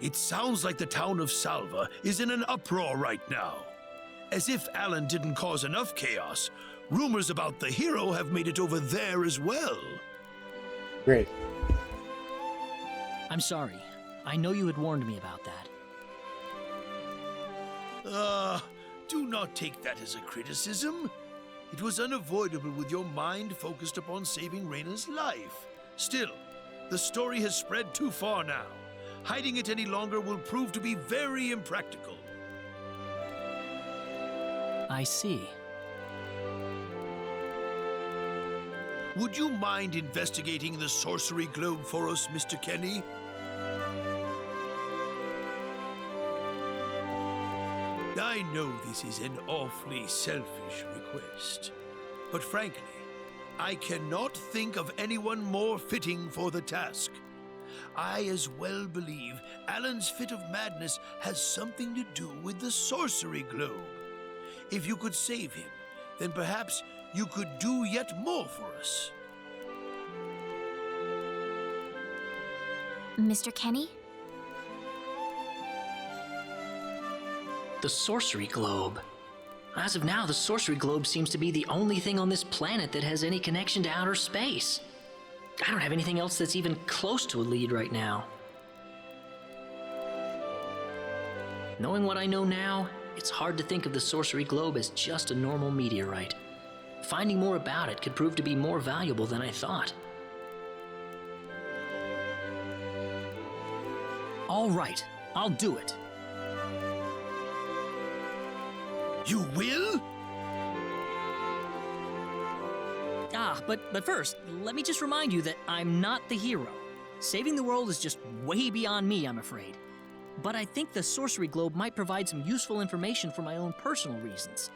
It sounds like the town of Salva is in an uproar right now. As if Alan didn't cause enough chaos, rumors about the hero have made it over there as well. Great. I'm sorry. I know you had warned me about that. Do not take that as a criticism. It was unavoidable with your mind focused upon saving Raina's life. Still, the story has spread too far now. Hiding it any longer will prove to be very impractical. I see. Would you mind investigating the sorcery globe for us, Mr. Kenny? I know this is an awfully selfish request, but frankly, I cannot think of anyone more fitting for the task. I as well believe Alan's fit of madness has something to do with the sorcery globe. If you could save him, then perhaps you could do yet more for us. Mr. Kenny? The sorcery globe. As of now, the sorcery globe seems to be the only thing on this planet that has any connection to outer space. I don't have anything else that's even close to a lead right now. Knowing what I know now, it's hard to think of the sorcery globe as just a normal meteorite. Finding more about it could prove to be more valuable than I thought. All right, I'll do it. You will? But first, let me just remind you that I'm not the hero. Saving the world is just way beyond me, I'm afraid. But I think the sorcery globe might provide some useful information for my own personal reasons.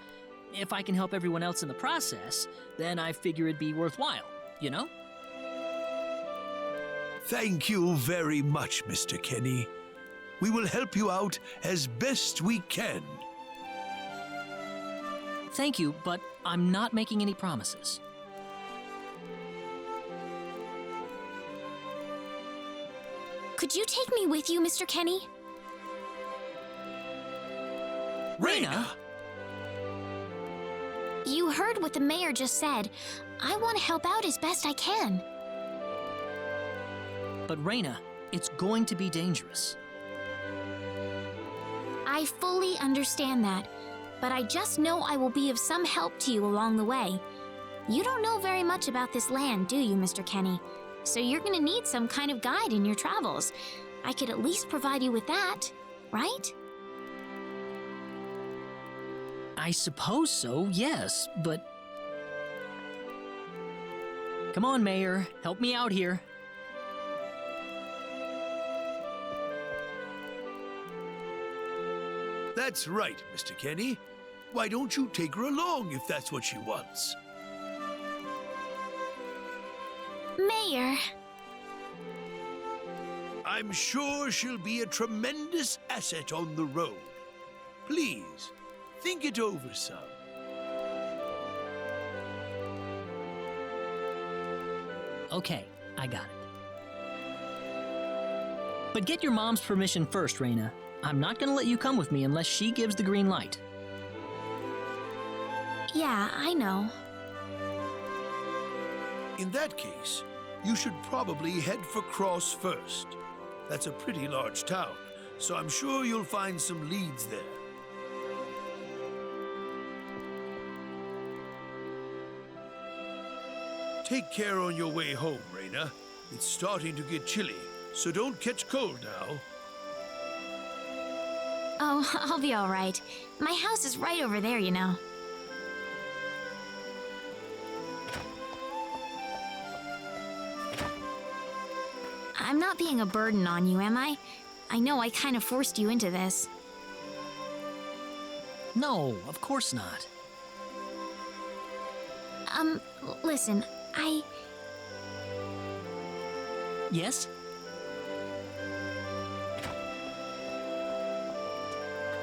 If I can help everyone else in the process, then I figure it'd be worthwhile, you know? Thank you very much, Mr. Kenny. We will help you out as best we can. Thank you, but I'm not making any promises. Could you take me with you, Mr. Kenny? Raina! You heard what the mayor just said. I want to help out as best I can. But Raina, it's going to be dangerous. I fully understand that, but I just know I will be of some help to you along the way. You don't know very much about this land, do you, Mr. Kenny? So you're gonna need some kind of guide in your travels. I could at least provide you with that, right? I suppose so, yes, but... Come on, Mayor, help me out here. That's right, Mr. Kenny. Why don't you take her along if that's what she wants? Mayor. I'm sure she'll be a tremendous asset on the road. Please, think it over some. Okay, I got it. But get your mom's permission first, Raina. I'm not gonna let you come with me unless she gives the green light. Yeah, I know. In that case, you should probably head for Cross first. That's a pretty large town, so I'm sure you'll find some leads there. Take care on your way home, Raina. It's starting to get chilly, so don't catch cold now. Oh, I'll be all right. My house is right over there, you know. I'm not being a burden on you, am I? I know I kind of forced you into this. No, of course not. Listen, Yes?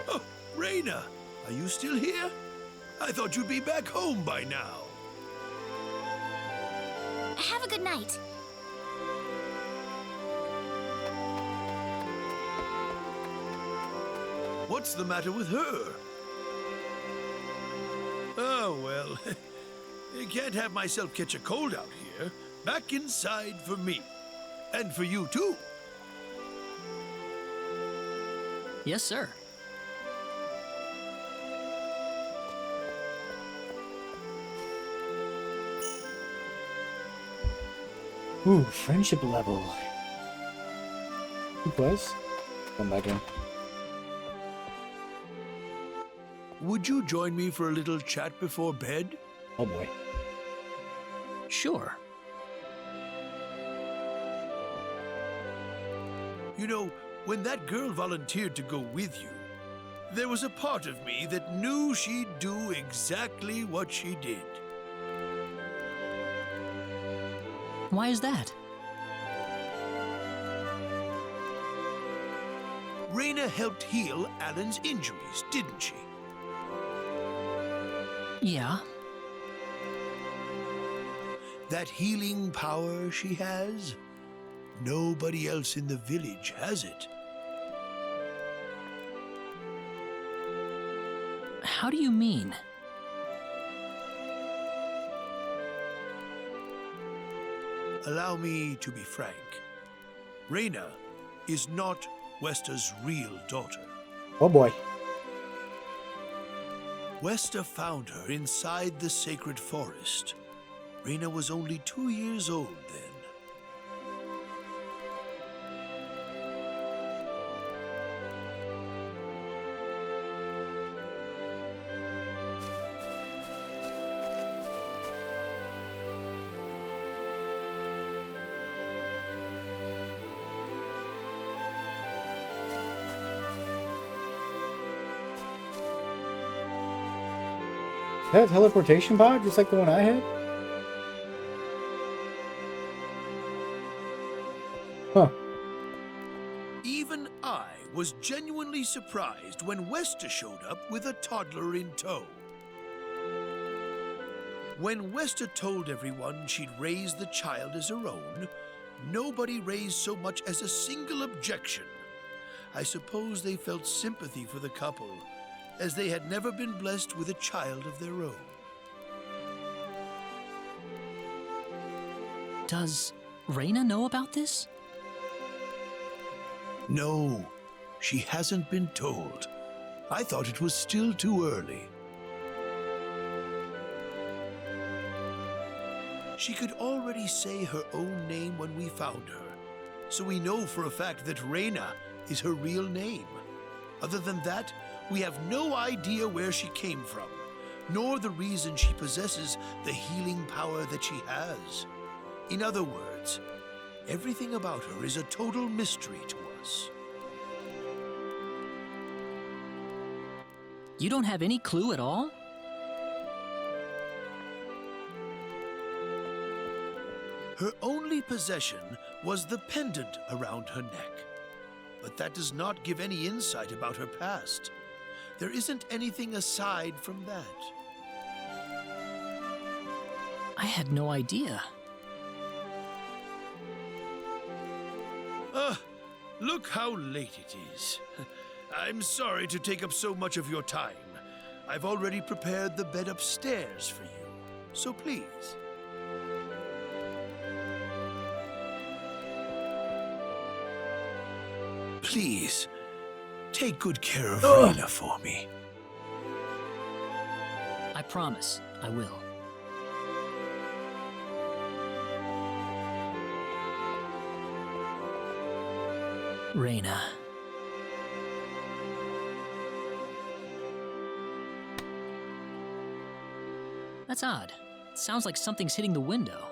Oh, Raina, are you still here? I thought you'd be back home by now. Have a good night. What's the matter with her? Oh, well, I can't have myself catch a cold out here. Back inside for me. And for you, too. Yes, sir. Ooh, friendship level. Who was? Come back in. Would you join me for a little chat before bed? Oh boy. Sure. You know, when that girl volunteered to go with you, there was a part of me that knew she'd do exactly what she did. Why is that? Raina helped heal Alan's injuries, didn't she? Yeah. That healing power she has, nobody else in the village has it. How do you mean? Allow me to be frank. Reyna is not Wester's real daughter. Oh boy. Wester found her inside the sacred forest. Reyna was only 2 years old then. Is that a teleportation pod just like the one I had? Huh. Even I was genuinely surprised when Wester showed up with a toddler in tow. When Wester told everyone she'd raised the child as her own, nobody raised so much as a single objection. I suppose they felt sympathy for the couple, as they had never been blessed with a child of their own. Does Reyna know about this? No, she hasn't been told. I thought it was still too early. She could already say her own name when we found her, so we know for a fact that Reyna is her real name. Other than that, we have no idea where she came from, nor the reason she possesses the healing power that she has. In other words, everything about her is a total mystery to us. You don't have any clue at all? Her only possession was the pendant around her neck. But that does not give any insight about her past. There isn't anything aside from that. I had no idea. Look how late it is. I'm sorry to take up so much of your time. I've already prepared the bed upstairs for you, so please. Please, take good care of Reyna for me. I promise, I will. Reyna. That's odd. It sounds like something's hitting the window.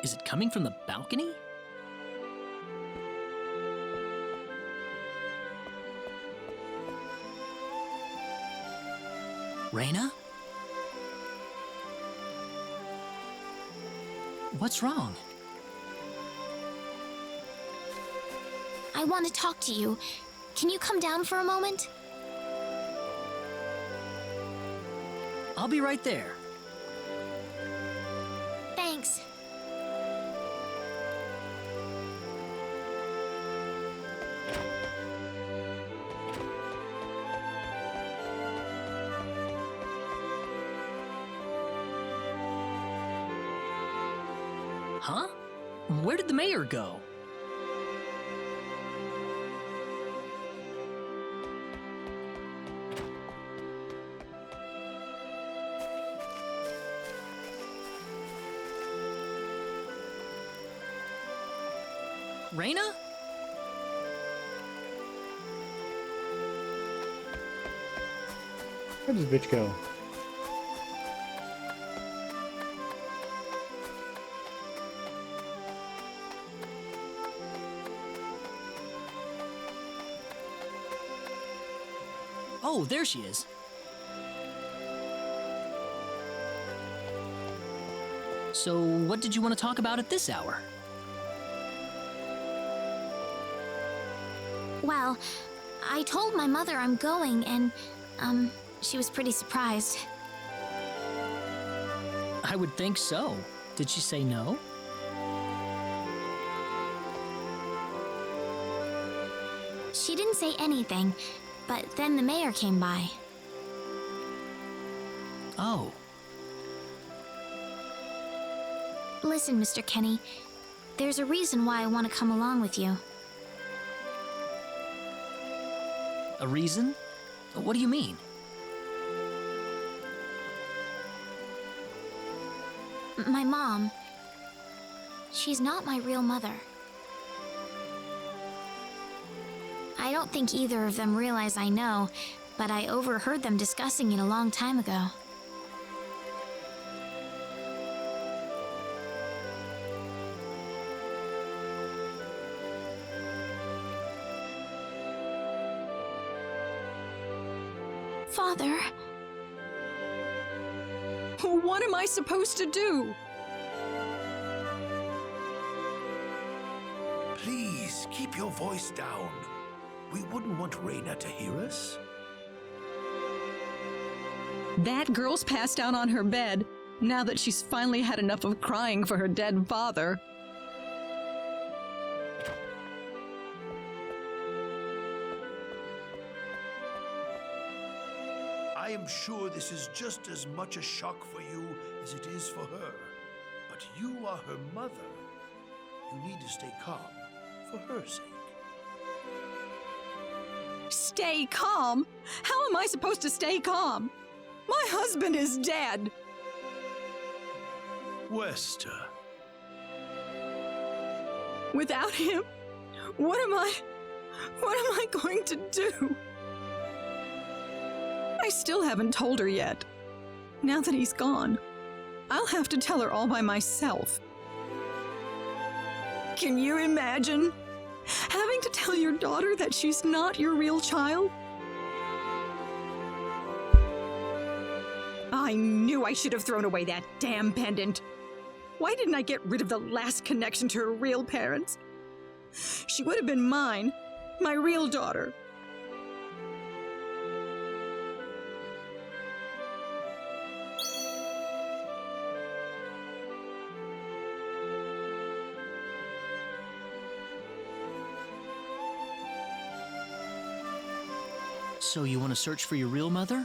Is it coming from the balcony? Reyna? What's wrong? I want to talk to you. Can you come down for a moment? I'll be right there. Thanks. Huh? Where did the mayor go? Reyna? Where does this bitch go? Oh, there she is. So, what did you want to talk about at this hour? Well, I told my mother I'm going, and, she was pretty surprised. I would think so. Did she say no? She didn't say anything, but then the mayor came by. Oh, Listen, Mr. Kenny, there's a reason why I want to come along with you. a reason? What do you mean? My mom, she's not my real mother. I don't think either of them realize I know, but I overheard them discussing it a long time ago. Father, What am I supposed to do? Please, keep your voice down. We wouldn't want Raina to hear us. That girl's passed out on her bed now that she's finally had enough of crying for her dead father. I am sure this is just as much a shock for you as it is for her. But you are her mother. You need to stay calm for her sake. Stay calm? How am I supposed to stay calm? My husband is dead. Wester, Without him, what am I going to do? I still haven't told her yet. Now that he's gone, I'll have to tell her all by myself. Can you imagine having to tell your daughter that she's not your real child? I knew I should have thrown away that damn pendant. Why didn't I get rid of the last connection to her real parents? She would have been mine, my real daughter. So you want to search for your real mother?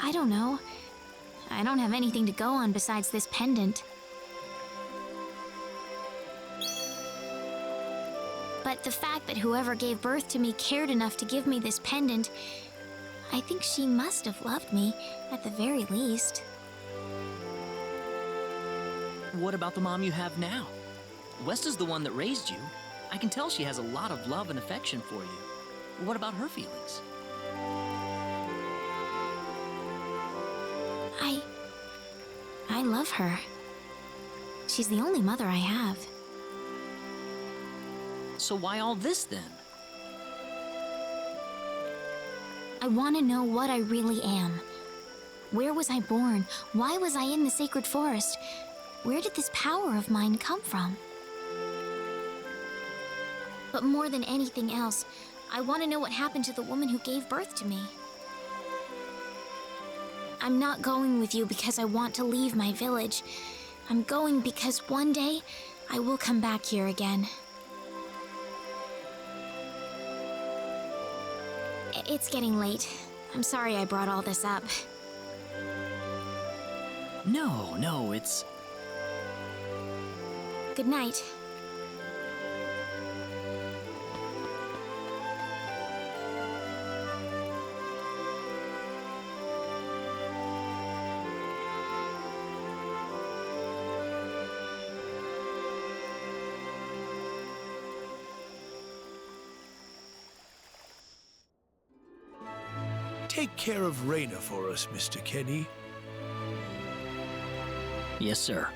I don't know. I don't have anything to go on besides this pendant. But the fact that whoever gave birth to me cared enough to give me this pendant, I think she must have loved me, at the very least. What about the mom you have now? West is the one that raised you. I can tell she has a lot of love and affection for you. What about her feelings? I love her. She's the only mother I have. So why all this then? I want to know what I really am. Where was I born? Why was I in the sacred forest? Where did this power of mine come from? But more than anything else, I want to know what happened to the woman who gave birth to me. I'm not going with you because I want to leave my village. I'm going because one day I will come back here again. It's getting late. I'm sorry I brought all this up. No, it's... Good night. Take care of Raina for us, Mr. Kenny. Yes, sir.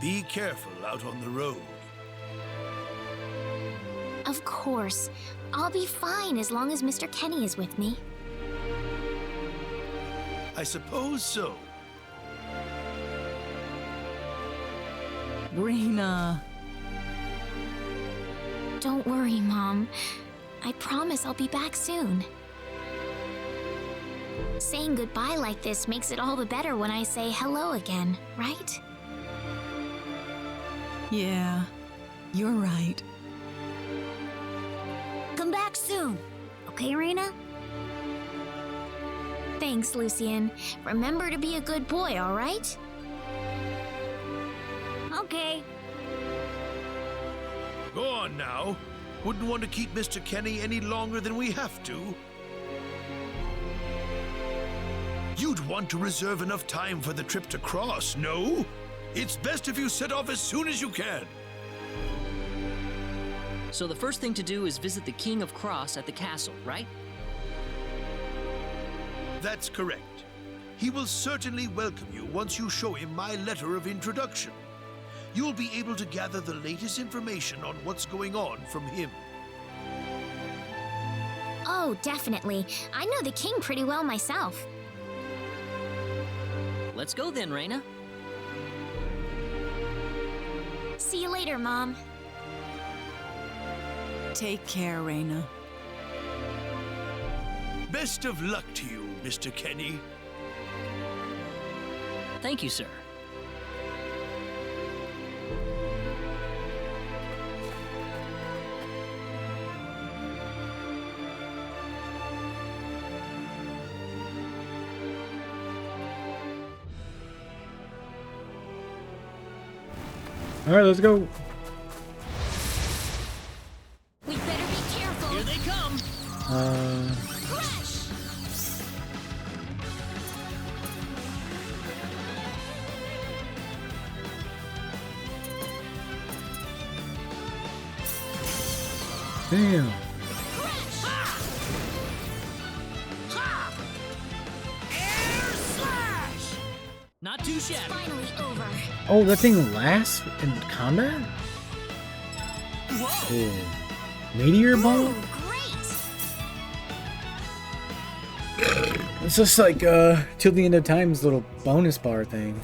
Be careful out on the road. Of course. I'll be fine as long as Mr. Kenny is with me. I suppose so. Raina. Don't worry, Mom. I promise I'll be back soon. Saying goodbye like this makes it all the better when I say hello again, right? Yeah, You're right. Come back soon. Okay, Reina? Thanks, Lucian. Remember to be a good boy, all right? Okay. Go on now. Wouldn't want to keep Mr. Kenny any longer than we have to. You'd want to reserve enough time for the trip to Cross, no? It's best if you set off as soon as you can. So the first thing to do is visit the King of Cross at the castle, right? That's correct. He will certainly welcome you once you show him my letter of introduction. You'll be able to gather the latest information on what's going on from him. Oh, definitely. I know the king pretty well myself. Let's go then, Reina. See you later, Mom. Take care, Reina. Best of luck to you, Mr. Kenny. Thank you, sir. All right, let's go. We better be careful. Here they come. Crash! Damn. Air slash! Not too shabby. Finally over. Oh, that thing lasts in combat? Whoa! Ooh. Meteor ball? Ooh, great! It's just like till the end of time's little bonus bar thing.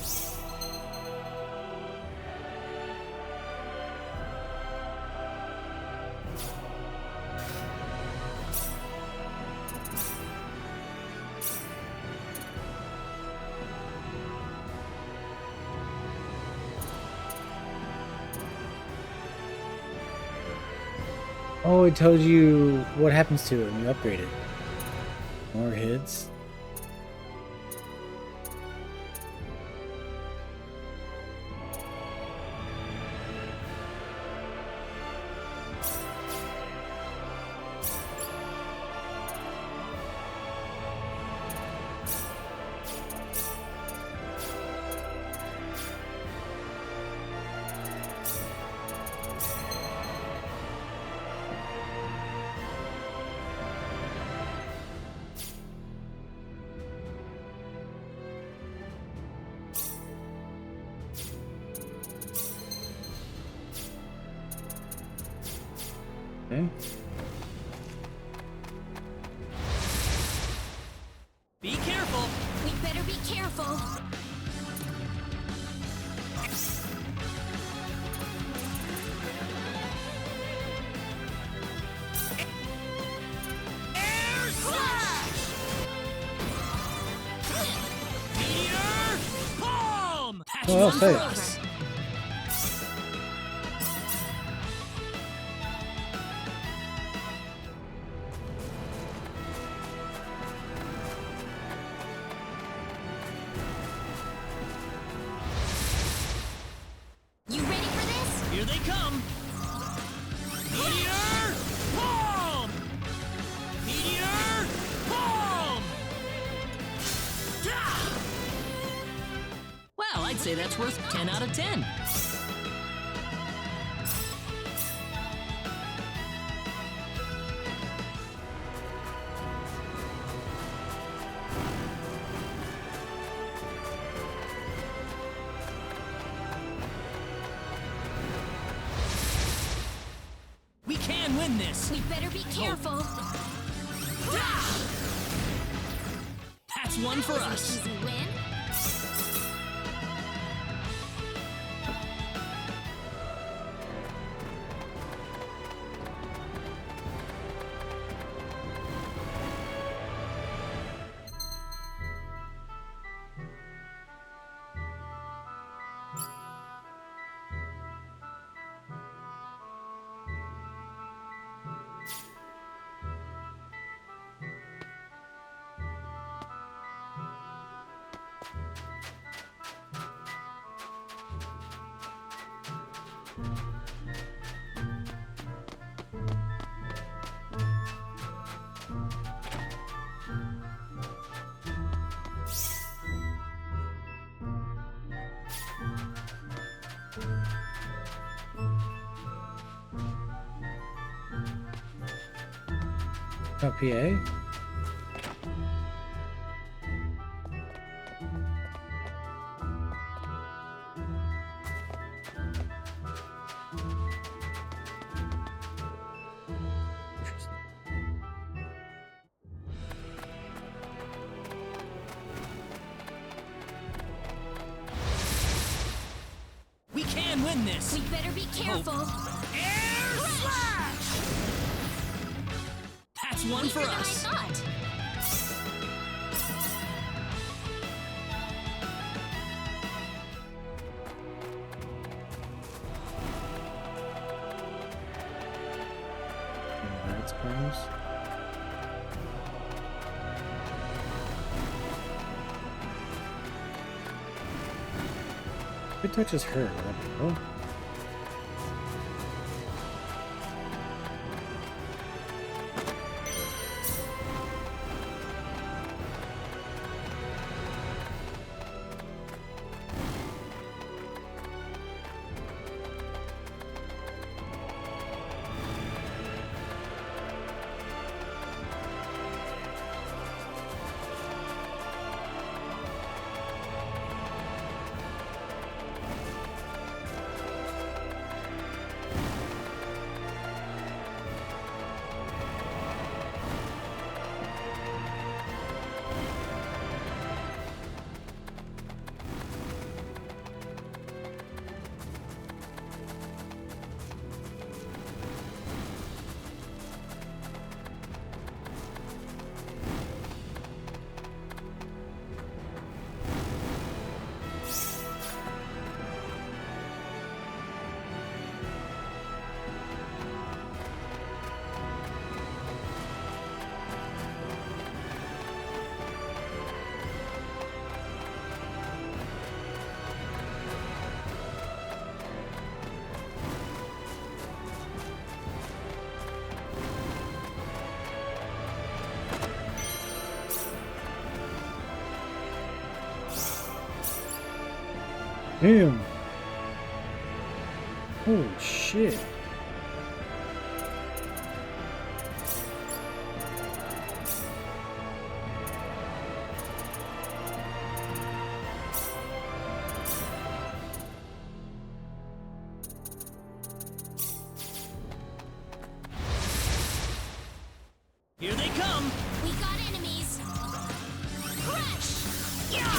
Oh, it tells you what happens to it when you upgrade it. More hits. Okay. Be careful. We better be careful. Air slash! Meteor palm! That's Oh, one hey. for us. You ready for this? Here they come. Meteor palm! Meteor palm! Ah! Well, I'd say that's worth 10 out of 10. We can win this. We better be careful. Ah! That's one for us. Easy win. Oh, PA? We can win this. We better be careful. Air slash! That's one for Weaker than I us. thought. That's gross. If it touches her, that'd be cool. Damn. Holy shit. Here they come. We got enemies. Crash! Yeah!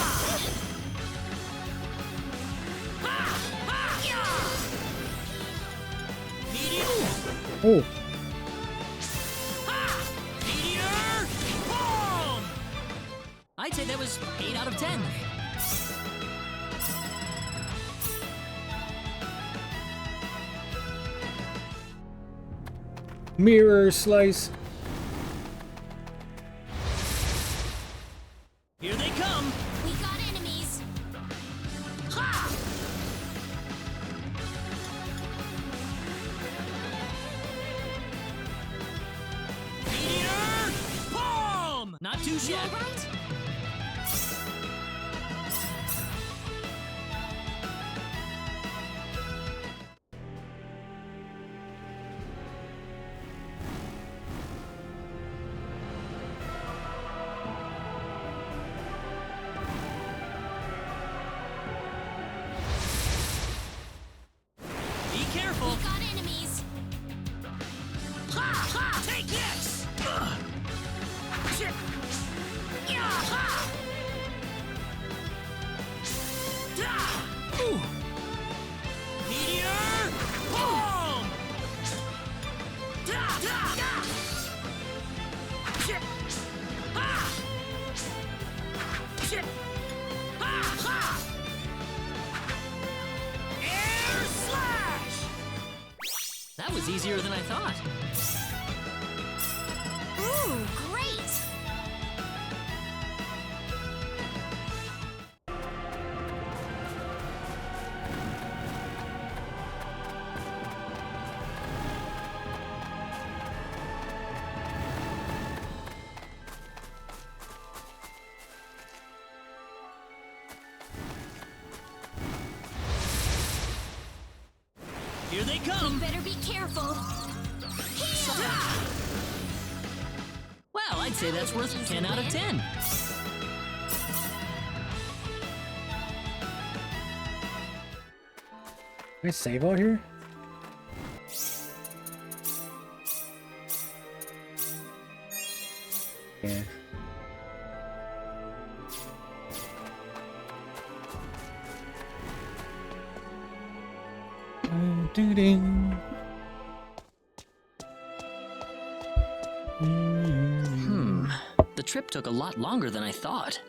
Oh. Meteor! Boom! I'd say that was 8 out of 10. Mirror slice. Here they come. We got enemies. Ha! Meteor! Boom! Not too You shabby. alright? Be careful. We got enemies. Ha! Ha! Take this! Shit! Yeah! Ha! Da! Ooh! Meteor! Boom! Da! Da! Da! Shit! Ha! Shit! Ha! Ha! Air slash! That was easier than I thought. Ooh, great! Here they come! Better be careful. Heal! say that's worth 10 out of 10. Can I save out here? Yeah. Doo-ding. The trip took a lot longer than I thought.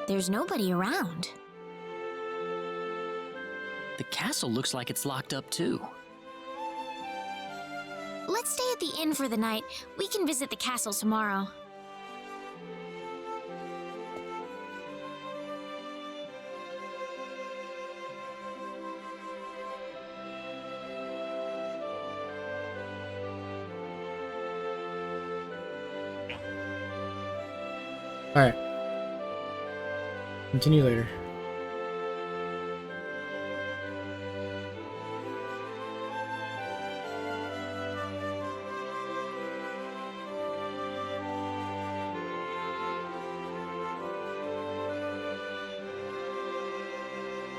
There's nobody around. The castle looks like it's locked up too. Let's stay at the inn for the night. We can visit the castle tomorrow. Alright. Continue later.